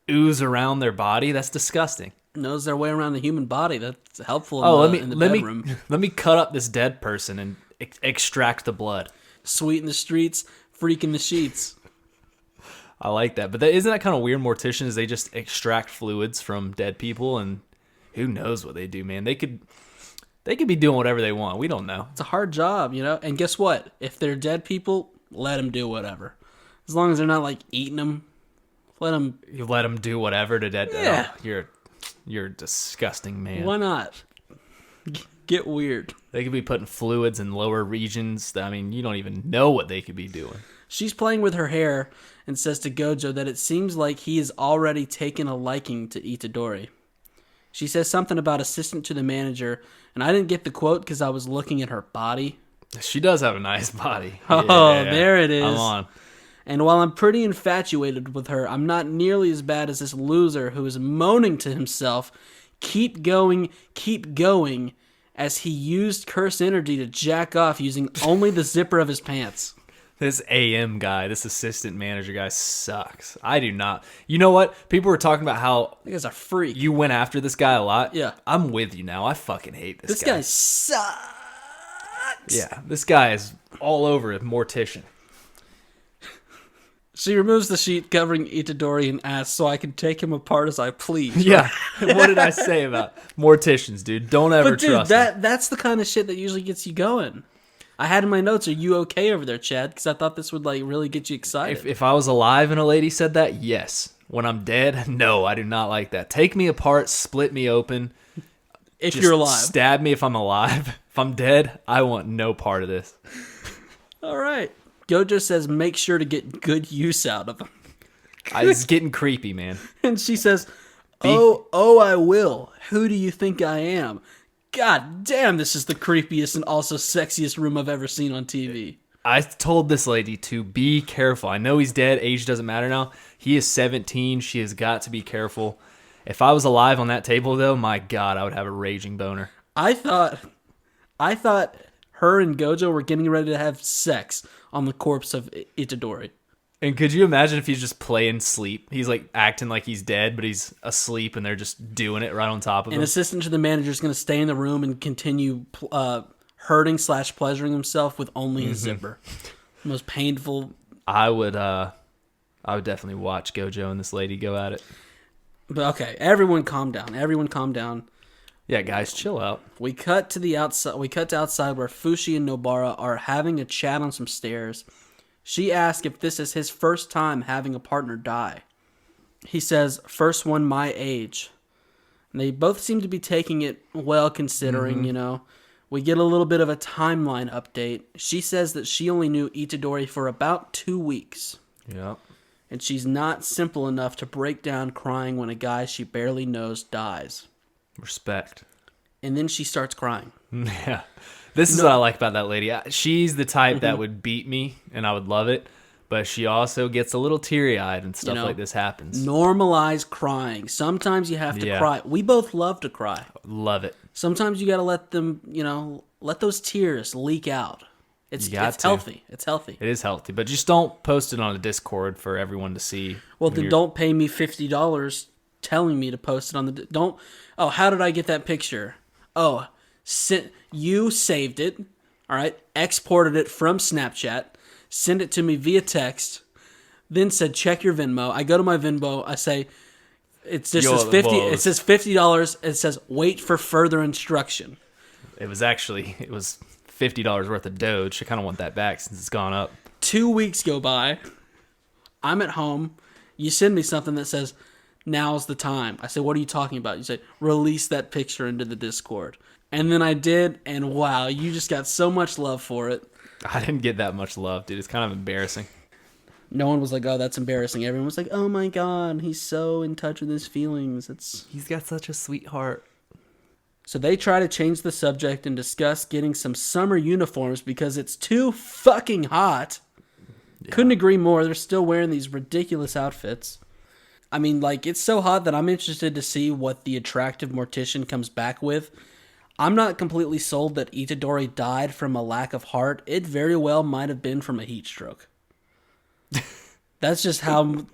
ooze around their body. That's disgusting. Knows their way around the human body. That's helpful in the bedroom. Let me cut up this dead person and extract the blood. Sweet in the streets, freak in the sheets. I like that. But isn't that kind of weird? Morticians, they just extract fluids from dead people, and who knows what they do, man. They could be doing whatever they want. We don't know. It's a hard job, And guess what? If they're dead people, let them do whatever. As long as they're not, eating them, let them... You let them do whatever to dead... Yeah. Oh, you're a disgusting man. Why not? Get weird. They could be putting fluids in lower regions. I mean, you don't even know what they could be doing. She's playing with her hair and says to Gojo that it seems like he has already taken a liking to Itadori. She says something about assistant to the manager, and I didn't get the quote because I was looking at her body. She does have a nice body. Oh, yeah. There it is. I'm on. And while I'm pretty infatuated with her, I'm not nearly as bad as this loser who is moaning to himself, keep going, as he used curse energy to jack off using only the zipper of his pants. This AM guy, this assistant manager guy sucks. I do not. You know what? People were talking about how... This guy's a freak. You went after this guy a lot. Yeah. I'm with you now. I fucking hate this guy. This guy sucks. Yeah, this guy is all over it, mortician. She removes the sheet covering Itadori and asks so I can take him apart as I please. Right? Yeah. What did I say about morticians, dude? Don't ever trust them. That's the kind of shit that usually gets you going. I had in my notes, are you okay over there, Chad? Because I thought this would really get you excited. If I was alive and a lady said that, yes. When I'm dead, no, I do not like that. Take me apart, split me open. If you're alive. Stab me if I'm alive. If I'm dead, I want no part of this. All right. Gojo says make sure to get good use out of him. It's getting creepy, man. And she says, oh, I will. Who do you think I am? God damn, this is the creepiest and also sexiest room I've ever seen on TV. I told this lady to be careful. I know he's dead. Age doesn't matter now. He is 17. She has got to be careful. If I was alive on that table, though, my God, I would have a raging boner. I thought her and Gojo were getting ready to have sex on the corpse of Itadori. And could you imagine if he's just playing sleep? He's acting like he's dead, but he's asleep, and they're just doing it right on top of him. An assistant to the manager is going to stay in the room and continue hurting/pleasuring himself with only his zipper. The most painful. I would definitely watch Gojo and this lady go at it. But okay, everyone calm down. Yeah, guys, chill out. We cut to outside where Fushi and Nobara are having a chat on some stairs. She asks if this is his first time having a partner die. He says, first one my age. And they both seem to be taking it well, considering, We get a little bit of a timeline update. She says that she only knew Itadori for about 2 weeks. Yep. And she's not simple enough to break down crying when a guy she barely knows dies. Respect. And then she starts crying. Yeah. This is what I like about that lady. She's the type that would beat me, and I would love it. But she also gets a little teary-eyed and stuff like this happens. Normalize crying. Sometimes you have to cry. We both love to cry. Love it. Sometimes you got to let them, let those tears leak out. It's healthy. It's healthy. It is healthy. But just don't post it on a Discord for everyone to see. Well, then don't pay me $50 telling me to post it on the... Don't... Oh, how did I get that picture? Oh, you saved it, all right, exported it from Snapchat, send it to me via text, then said, check your Venmo. I go to my Venmo, I say, It's just Yo, says 50. whoa. It says $50. It says wait for further instruction. It was $50 worth of Doge. I kind of want that back since it's gone up. 2 weeks go by. I'm at home. You send me something that says, now's the time. I say, what are you talking about? You say, release that picture into the Discord. And then I did, and wow, you just got so much love for it. I didn't get that much love, dude. It's kind of embarrassing. No one was like, oh, that's embarrassing. Everyone was like, oh my god, he's so in touch with his feelings. He's got such a sweetheart. So they try to change the subject and discuss getting some summer uniforms because it's too fucking hot. Yeah. Couldn't agree more. They're still wearing these ridiculous outfits. I mean, like, it's so hot that I'm interested to see what the attractive mortician comes back with. I'm not completely sold that Itadori died from a lack of heart. It very well might have been from a heat stroke. That's just how...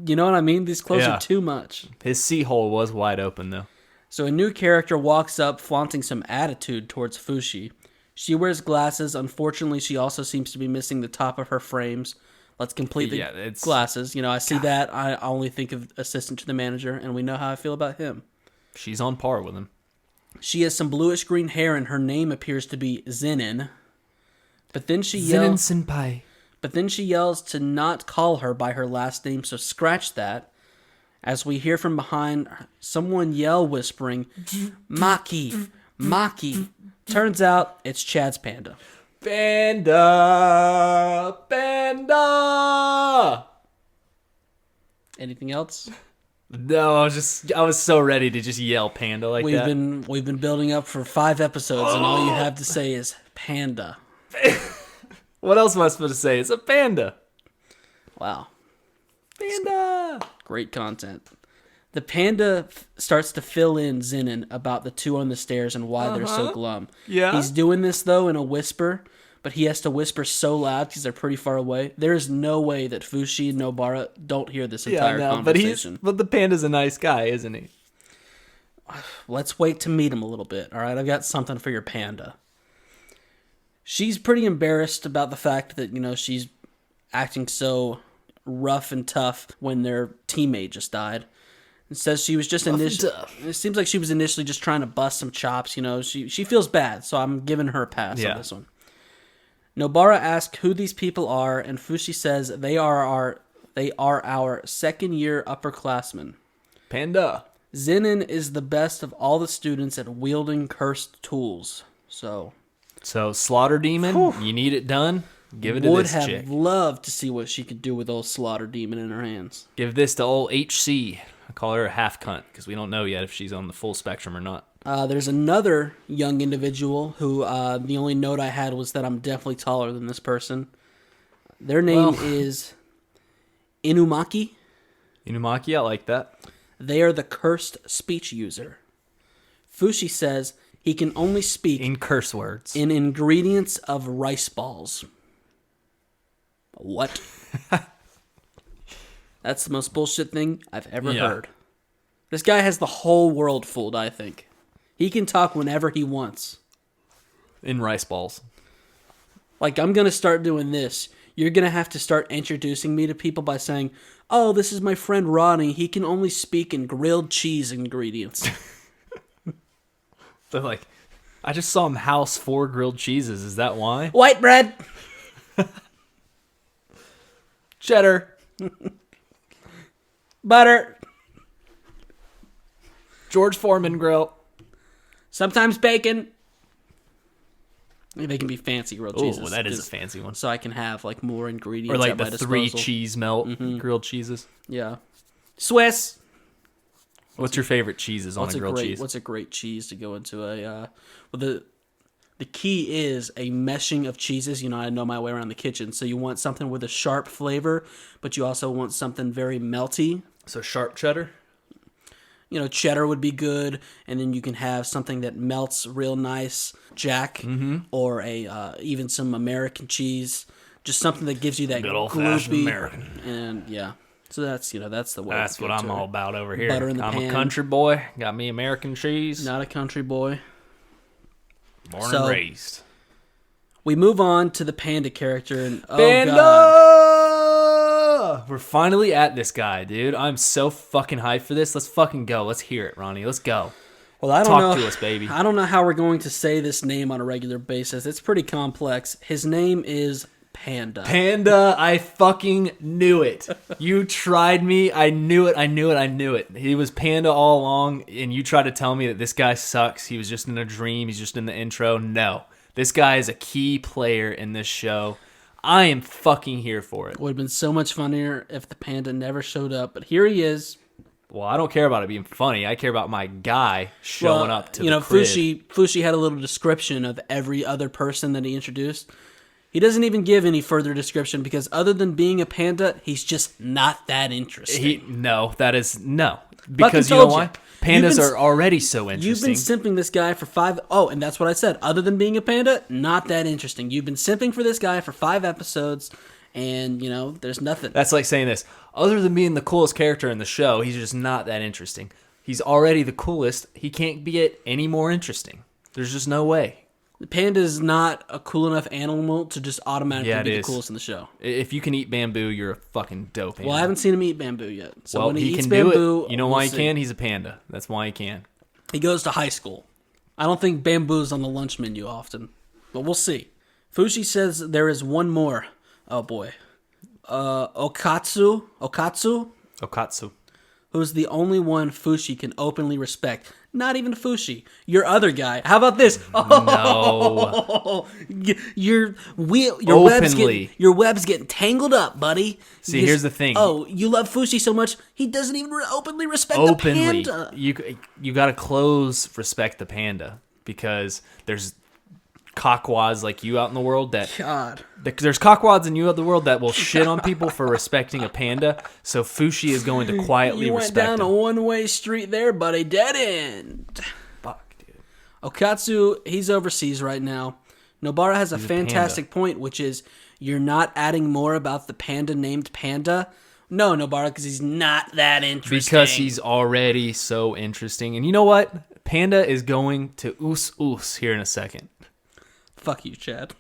You know what I mean? These clothes are too much. His sea hole was wide open, though. So a new character walks up, flaunting some attitude towards Fushi. She wears glasses. Unfortunately, she also seems to be missing the top of her frames. Let's complete the glasses. You know, I see that. I only think of assistant to the manager, and we know how I feel about him. She's on par with him. She has some bluish-green hair, and her name appears to be Zenin. But then she yells... Zenin Senpai. But then she yells to not call her by her last name, so scratch that. As we hear from behind, someone yell whispering, Maki, Maki. Turns out, it's Chad's panda. Panda! Panda! Anything else? No, I was so ready to just yell panda like that. We've been building up for 5 episodes, and all you have to say is panda. What else am I supposed to say? It's a panda. Wow. Panda! Great content. The panda starts to fill in Zenin about the two on the stairs and why they're so glum. Yeah. He's doing this, though, in a whisper, but he has to whisper so loud because they're pretty far away. There is no way that Fushi and Nobara don't hear this entire conversation. But the panda's a nice guy, isn't he? Let's wait to meet him a little bit, all right? I've got something for your panda. She's pretty embarrassed about the fact that, you know, she's acting so rough and tough when their teammate just died. It says she was just initially... It seems like she was initially just trying to bust some chops, you know. She feels bad, so I'm giving her a pass on this one. Nobara asks who these people are, and Fushi says they are our second-year upperclassmen. Panda. Zenin is the best of all the students at wielding cursed tools. So Slaughter Demon, you need it done? Give it to this chick. Would have loved to see what she could do with old Slaughter Demon in her hands. Give this to old HC. I call her a half cunt because we don't know yet if she's on the full spectrum or not. There's another young individual who the only note I had was that I'm definitely taller than this person. Their name is Inumaki. Inumaki, I like that. They are the cursed speech user. Fushi says he can only speak in curse words in ingredients of rice balls. What? That's the most bullshit thing I've ever heard. This guy has the whole world fooled, I think. He can talk whenever he wants. In rice balls. Like, I'm going to start doing this. You're going to have to start introducing me to people by saying, oh, this is my friend Ronny. He can only speak in grilled cheese ingredients. They're like, I just saw him house 4 grilled cheeses. Is that why? White bread. Cheddar. Butter. George Foreman grill. Sometimes bacon. They can be fancy grilled cheeses. Oh, that is a fancy one. So I can have like more ingredients. Or like at my the disposal. 3 cheese melt grilled cheeses. Yeah. Swiss. What's your favorite cheeses on a grilled cheese? What's a great cheese to go into a... well, the key is a meshing of cheeses. You know, I know my way around the kitchen. So you want something with a sharp flavor, but you also want something very melty. So sharp cheddar? You know, cheddar would be good, and then you can have something that melts real nice, Jack, or even some American cheese. Just something that gives you that good old-fashioned gloopy, American. And yeah, so that's that's the way. That's what I'm all about over here. Butter in the I'm pan. a country boy. Got me American cheese. Not a country boy. Born and raised. We move on to the panda character, and Panda! God. We're finally at this guy, dude. I'm so fucking hyped for this. Let's fucking go. Let's hear it, Ronnie. Let's go. Well, I don't Talk know. to us, baby. I don't know how we're going to say this name on a regular basis. It's pretty complex. His name is Panda. Panda, I fucking knew it. You tried me. I knew it. He was Panda all along, and you tried to tell me that this guy sucks. He was just in a dream. He's just in the intro. No. This guy is a key player in this show. I am fucking here for it. Would have been so much funnier if the panda never showed up, but here he is. Well, I don't care about it being funny. I care about my guy showing up to the crib. Fushi had a little description of every other person that he introduced. He doesn't even give any further description because other than being a panda, he's just not that interesting. No. Because you know why? Pandas are already so interesting. You've been simping this guy for 5... Oh, and that's what I said. Other than being a panda, not that interesting. You've been simping for this guy for 5 episodes, and, there's nothing. That's like saying this. Other than being the coolest character in the show, he's just not that interesting. He's already the coolest. He can't get any more interesting. There's just no way. The panda is not a cool enough animal to just automatically be the coolest in the show. If you can eat bamboo, you're a fucking dope animal. Well, I haven't seen him eat bamboo yet. So when he eats can bamboo, do it. You know why he can? He's a panda. That's why he can. He goes to high school. I don't think bamboo's on the lunch menu often, but we'll see. Fushi says there is one more. Oh boy, Okatsu, who's the only one Fushi can openly respect. Not even Fushi. Your other guy. How about this? No. Your web's getting tangled up, buddy. See, here's the thing. Oh, you love Fushi so much, he doesn't even openly respect the panda. You got to close respect the panda because there's cockwads like you out in the world that there's cockwads in you out in the world that will shit on people for respecting a panda. So Fushi is going to quietly respect him. You went down a one-way street there, buddy. Dead end. Fuck, dude. Okatsu, he's overseas right now. Nobara has a fantastic point, which is you're not adding more about the panda named Panda. No, Nobara, because he's not that interesting. Because he's already so interesting. And you know what? Panda is going to oos here in a second. Fuck you, Chad.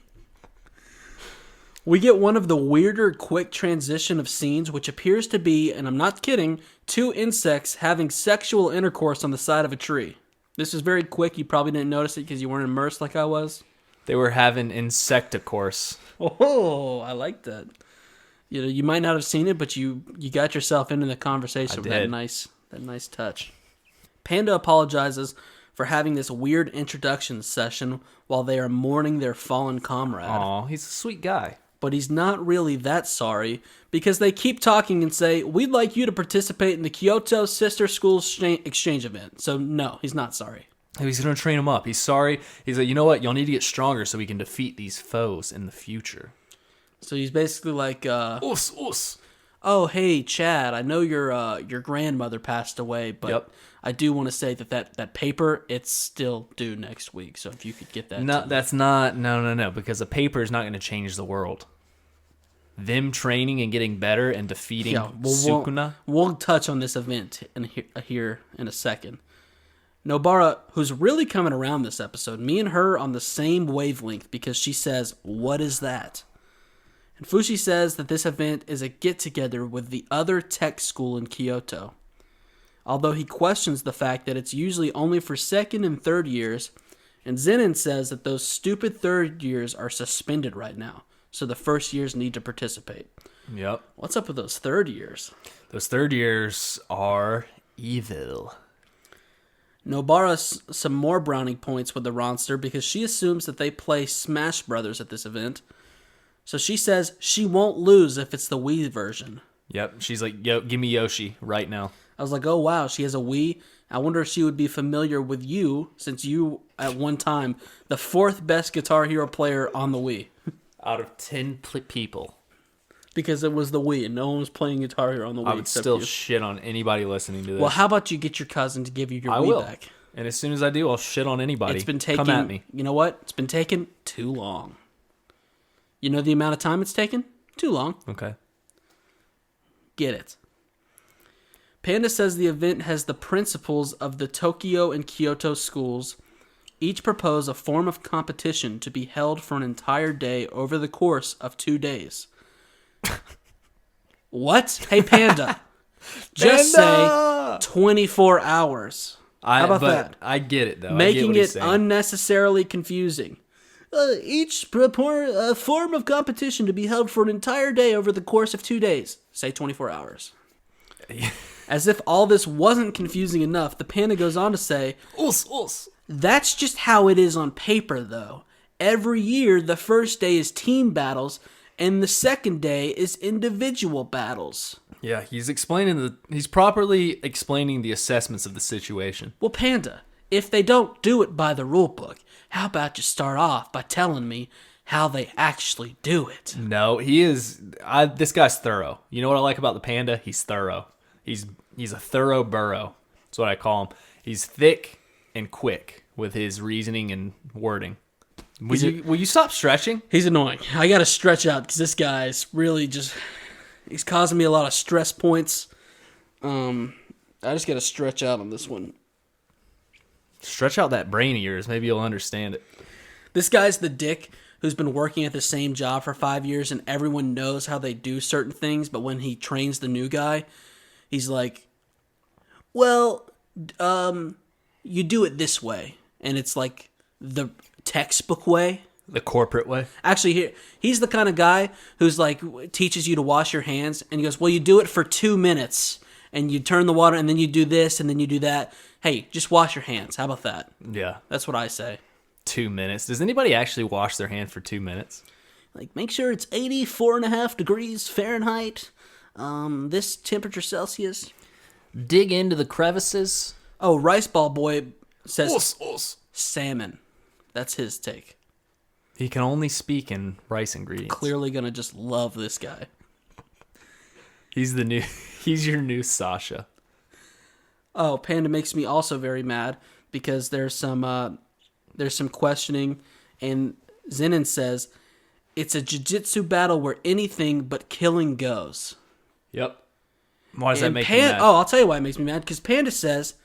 We get one of the weirder quick transition of scenes, which appears to be, and I'm not kidding, 2 insects having sexual intercourse on the side of a tree. This is very quick. You probably didn't notice it because you weren't immersed like I was. They were having insecticourse. Oh, I like that. You might not have seen it, but you got yourself into the conversation with that nice touch. Panda apologizes for having this weird introduction session while they are mourning their fallen comrade. Aw, he's a sweet guy. But he's not really that sorry because they keep talking and say, we'd like you to participate in the Kyoto Sister Schools exchange event. So no, he's not sorry. He's going to train him up. He's sorry. He's like, you know what? Y'all need to get stronger so we can defeat these foes in the future. So he's basically like, Us. Oh, hey, Chad, I know your grandmother passed away, but I do want to say that paper, it's still due next week. So if you could get that. No, that's not. No. Because a paper is not going to change the world. Them training and getting better and defeating Sukuna. We'll touch on this event here in a second. Nobara, who's really coming around this episode, me and her on the same wavelength because she says, "What is that?" And Fushi says that this event is a get-together with the other tech school in Kyoto. Although he questions the fact that it's usually only for second and third years, and Zenin says that those stupid third years are suspended right now, so the first years need to participate. Yep. What's up with those third years? Those third years are evil. Nobara some more brownie points with the Ronster because she assumes that they play Smash Brothers at this event. So she says she won't lose if it's the Wii version. Yep. She's like, yo, give me Yoshi right now. I was like, oh, wow, she has a Wii. I wonder if she would be familiar with you, since you, at one time, the 4th best Guitar Hero player on the Wii. Out of 10 people. Because it was the Wii, and no one was playing Guitar Hero on the Wii. I would still shit on anybody listening to this. Well, how about you get your cousin to give you your Wii back? And as soon as I do, I'll shit on anybody. It's been taking, come at me. You know what? It's been taking too long. You know the amount of time it's taken? Too long. Okay. Get it. Panda says the event has the principles of the Tokyo and Kyoto schools. Each propose a form of competition to be held for an entire day over the course of 2 days. What? Hey, Panda. Just Panda! say 24 hours. How about that? I get it, though. Making it unnecessarily confusing. Each form of competition to be held for an entire day over the course of 2 days. Say 24 hours. As if all this wasn't confusing enough, the Panda goes on to say, That's just how it is on paper, though. Every year, the first day is team battles, and the second day is individual battles. Yeah, he's properly explaining the assessments of the situation. Well, Panda, if they don't do it by the rule book, how about you start off by telling me how they actually do it? No, this guy's thorough. You know what I like about the Panda? He's thorough. He's a thorough burrow. That's what I call him. He's thick and quick with his reasoning and wording. Will you stop stretching? He's annoying. I got to stretch out because this guy's really he's causing me a lot of stress points. I just got to stretch out on this one. Stretch out that brain of yours. Maybe you'll understand it. This guy's the dick who's been working at the same job for 5 years, and everyone knows how they do certain things, but when he trains the new guy, he's like, well, you do it this way. And it's like the textbook way. The corporate way. Actually, he's the kind of guy who's like teaches you to wash your hands, and he goes, well, you do it for 2 minutes, and you turn the water, and then you do this, and then you do that. Hey, just wash your hands. How about that? Yeah. That's what I say. 2 minutes. Does anybody actually wash their hand for 2 minutes? Like, make sure it's 84.5 degrees Fahrenheit. This temperature Celsius. Dig into the crevices. Oh, Rice Ball Boy says salmon. That's his take. He can only speak in rice ingredients. Clearly gonna just love this guy. He's your new Sasha. Oh, Panda makes me also very mad because there's some questioning, and Zenin says it's a jiu-jitsu battle where anything but killing goes. Yep. Why does that make me mad? Oh, I'll tell you why it makes me mad. Because Panda says,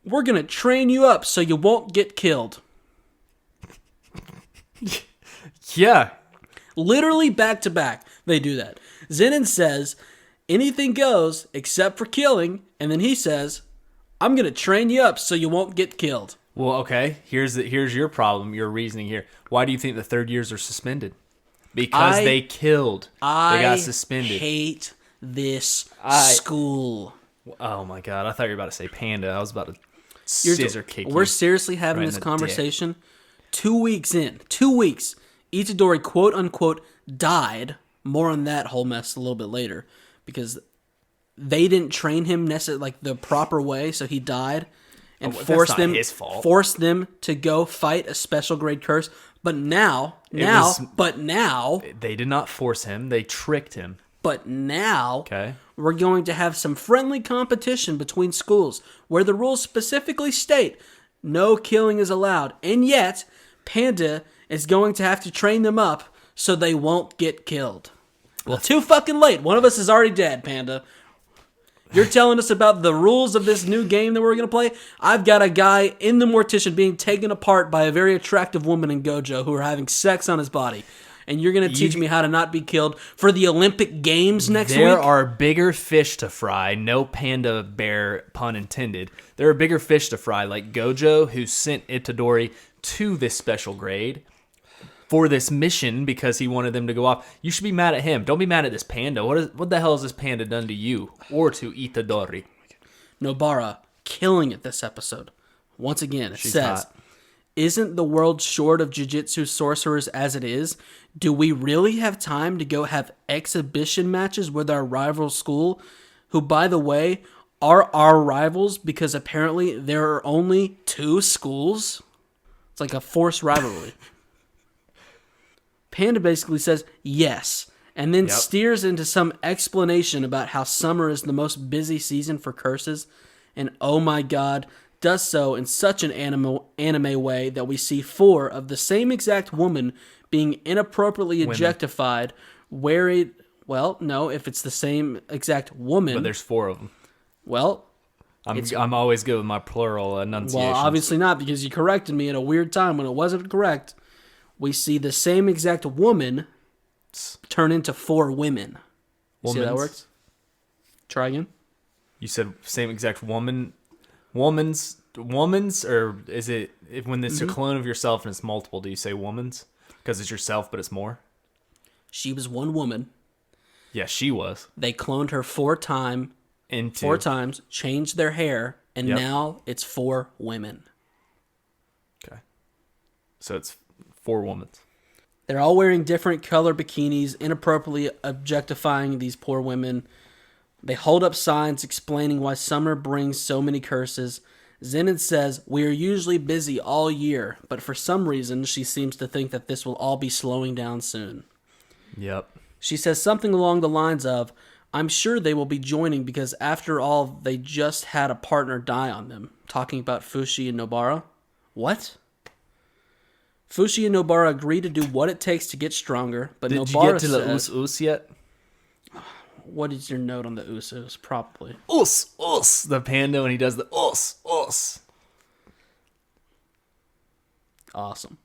we're going to train you up so you won't get killed. Yeah. Literally back to back, they do that. Zenin says, anything goes except for killing. And then he says, I'm going to train you up so you won't get killed. Well, okay. Here's your problem, your reasoning here. Why do you think the third years are suspended? Because they killed. They got suspended. I hate this school. Oh my God. I thought you were about to say Panda. I was about to scissor kick you. We're seriously having this conversation 2 weeks in. 2 weeks. Itadori, quote unquote, died. More on that whole mess a little bit later. Because they didn't train him necessarily like the proper way, so he died. And forced them to go fight a special grade curse. But now they did not force him. They tricked him. But now we're going to have some friendly competition between schools where the rules specifically state no killing is allowed. And yet, Panda is going to have to train them up so they won't get killed. Well, too fucking late. One of us is already dead, Panda. You're telling us about the rules of this new game that we're going to play? I've got a guy in the mortician being taken apart by a very attractive woman in Gojo who are having sex on his body. And you're going to teach me how to not be killed for the Olympic Games next week? There are bigger fish to fry. No panda bear, pun intended. There are bigger fish to fry, like Gojo, who sent Itadori to this special grade for this mission because he wanted them to go off. You should be mad at him. Don't be mad at this panda. What the hell has this panda done to you or to Itadori? Nobara killing it this episode. Once again, it says, isn't the world short of jiu-jitsu sorcerers as it is? Do we really have time to go have exhibition matches with our rival school, who, by the way, are our rivals because apparently there are only 2 schools? It's like a forced rivalry. Panda basically says yes, and then steers into some explanation about how summer is the most busy season for curses, and oh my god, does so in such an anime way that we see 4 of the same exact woman being inappropriately objectified, if it's the same exact woman. But there's 4 of them. Well, I'm always good with my plural enunciations. Well, obviously not, because you corrected me at a weird time when it wasn't correct. We see the same exact woman turn into 4 women. See how that works? Try again. You said same exact woman's, or is it when it's a clone of yourself and it's multiple? Do you say woman's because it's yourself, but it's more? She was one woman. Yeah, she was. They cloned her 4 times, changed their hair, and now it's 4 women. Okay. So it's 4 women. They're all wearing different color bikinis, inappropriately objectifying these poor women. They hold up signs explaining why summer brings so many curses. Zenith says, "We are usually busy all year, but for some reason she seems to think that this will all be slowing down soon." Yep. She says something along the lines of, "I'm sure they will be joining because after all, they just had a partner die on them." Talking about Fushi and Nobara. What? Fushi and Nobara agree to do what it takes to get stronger, but Did Nobara you get to says... the us yet? What is your note on the us? Probably. Us. The panda when he does the us. Awesome.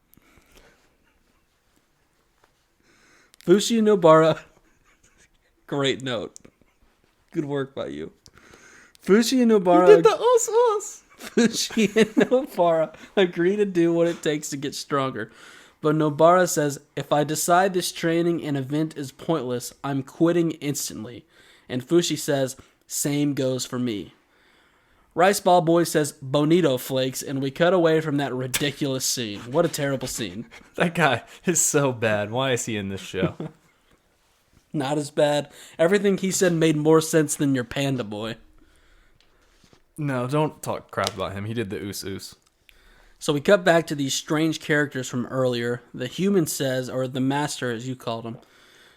Fushi and Nobara. Great note. Good work by you. Fushi and Nobara. You did the us. Fushi and Nobara agree to do what it takes to get stronger. But Nobara says, "If I decide this training and event is pointless, I'm quitting instantly." And Fushi says, "Same goes for me." Rice Ball Boy says, "Bonito flakes," and we cut away from that ridiculous scene. What a terrible scene. That guy is so bad. Why is he in this show? Not as bad. Everything he said made more sense than your panda boy. No, don't talk crap about him. He did the us. So we cut back to these strange characters from earlier. The human says, or the master as you called him,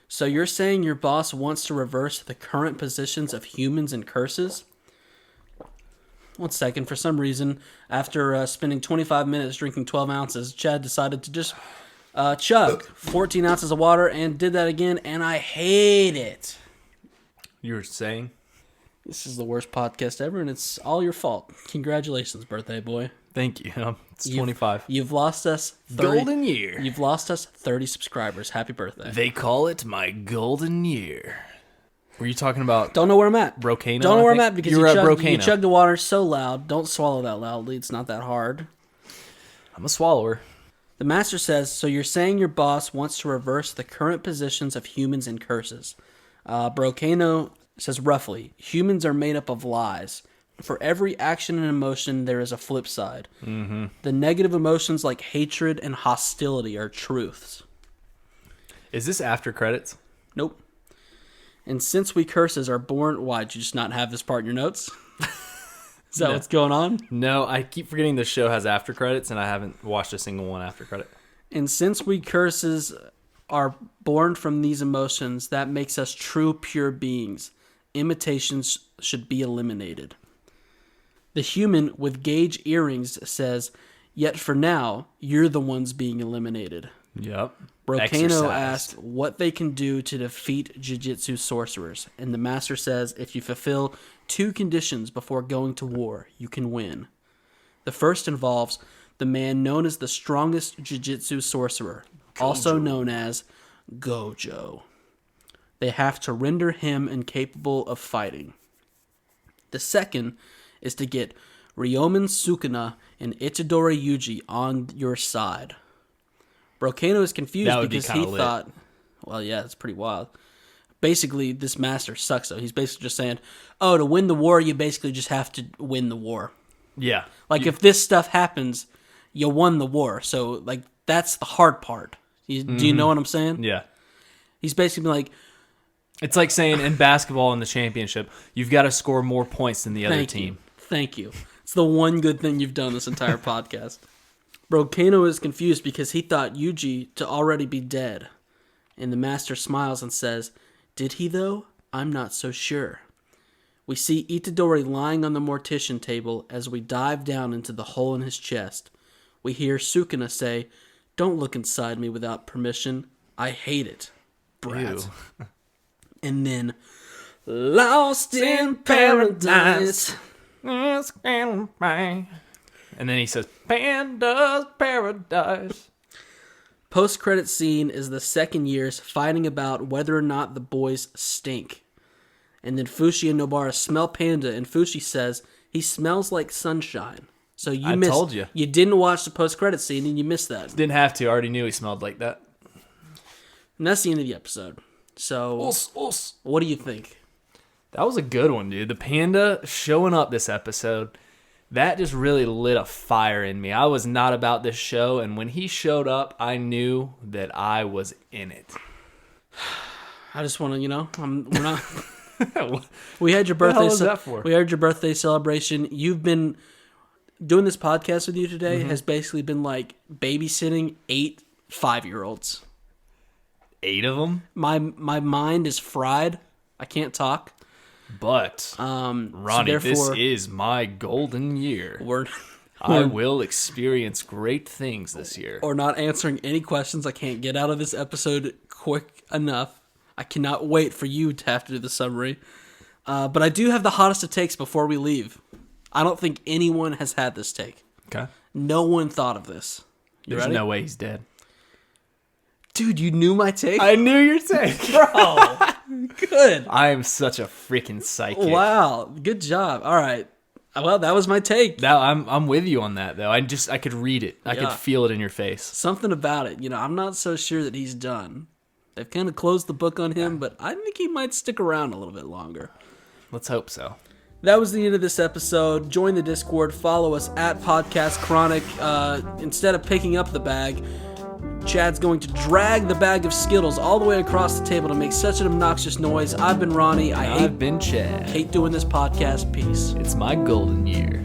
"So you're saying your boss wants to reverse the current positions of humans and curses?" 1 second. For some reason, after spending 25 minutes drinking 12 ounces, Chad decided to just chug 14 ounces of water and did that again, and I hate it. You were saying? This is the worst podcast ever, and it's all your fault. Congratulations, birthday boy. Thank you. It's 25. You've lost us 30, golden year. You've lost us 30 subscribers. Happy birthday. They call it my golden year. Were you talking about... Don't know where I'm at. Brocano? Don't know where I'm at because you chugged the water so loud. Don't swallow that loudly. It's not that hard. I'm a swallower. The master says, "So you're saying your boss wants to reverse the current positions of humans and curses." Brocano says roughly, "Humans are made up of lies. For every action and emotion, there is a flip side. Mm-hmm. The negative emotions like hatred and hostility are truths." Is this after credits? Nope. "And since we curses are born..." Why, did you just not have this part in your notes? Is that what's going on? No, I keep forgetting this show has after credits, and I haven't watched a single one after credit. "And since we curses are born from these emotions, that makes us true, pure beings. Imitations should be eliminated." The human with gauge earrings says, "Yet for now, you're the ones being eliminated." Yep. Brocano asks what they can do to defeat Jujutsu sorcerers, and the master says if you fulfill 2 conditions before going to war, you can win. The first involves the man known as the strongest Jujutsu sorcerer, also known as Gojo. They have to render him incapable of fighting. The second is to get Ryomen Sukuna and Itadori Yuji on your side. Brocano is confused because he thought, well, yeah, it's pretty wild. Basically, this master sucks, though. He's basically just saying, oh, to win the war, you basically just have to win the war. Yeah. Like, if this stuff happens, you won the war. So, like, that's the hard part. Do you know what I'm saying? Yeah. He's basically like... It's like saying in basketball in the championship, you've got to score more points than the other team. Thank you. It's the one good thing you've done this entire podcast. Brocano is confused because he thought Yuji to already be dead. And the master smiles and says, did he though? I'm not so sure. We see Itadori lying on the mortician table as we dive down into the hole in his chest. We hear Sukuna say, don't look inside me without permission. I hate it. Brat. And then, lost in paradise. And then he says, Panda's Paradise. Post-credit scene is the second years fighting about whether or not the boys stink. And then Fushi and Nobara smell Panda, and Fushi says he smells like sunshine. So you missed. I told you. You didn't watch the post-credit scene, and you missed that. Didn't have to. I already knew he smelled like that. And that's the end of the episode. So, what do you think? That was a good one, dude. The panda showing up this episode, that just really lit a fire in me. I was not about this show, and when he showed up, I knew that I was in it. I just want to, we're not. We had your birthday. What the hell was that for? We had your birthday celebration. You've been doing this podcast with you today. Has basically been like babysitting 8 5-year-olds. 8 of them? My mind is fried. I can't talk. But, Ronnie, so this is my golden year. I will experience great things this year. Or not answering any questions I can't get out of this episode quick enough. I cannot wait for you to have to do the summary. But I do have the hottest of takes before we leave. I don't think anyone has had this take. Okay. No one thought of this. There's no way he's dead. Dude, you knew my take? I knew your take. Bro. Good. I am such a freaking psychic. Wow. Good job. All right. Well, that was my take. Now I'm with you on that, though. I could read it. I could feel it in your face. Something about it. I'm not so sure that he's done. They've kind of closed the book on him, but I think he might stick around a little bit longer. Let's hope so. That was the end of this episode. Join the Discord. Follow us at Podcast Chronic. Instead of picking up the bag, Chad's going to drag the bag of Skittles all the way across the table to make such an obnoxious noise. I've been Ronnie. I've been Chad. Hate doing this podcast. Peace. It's my golden year.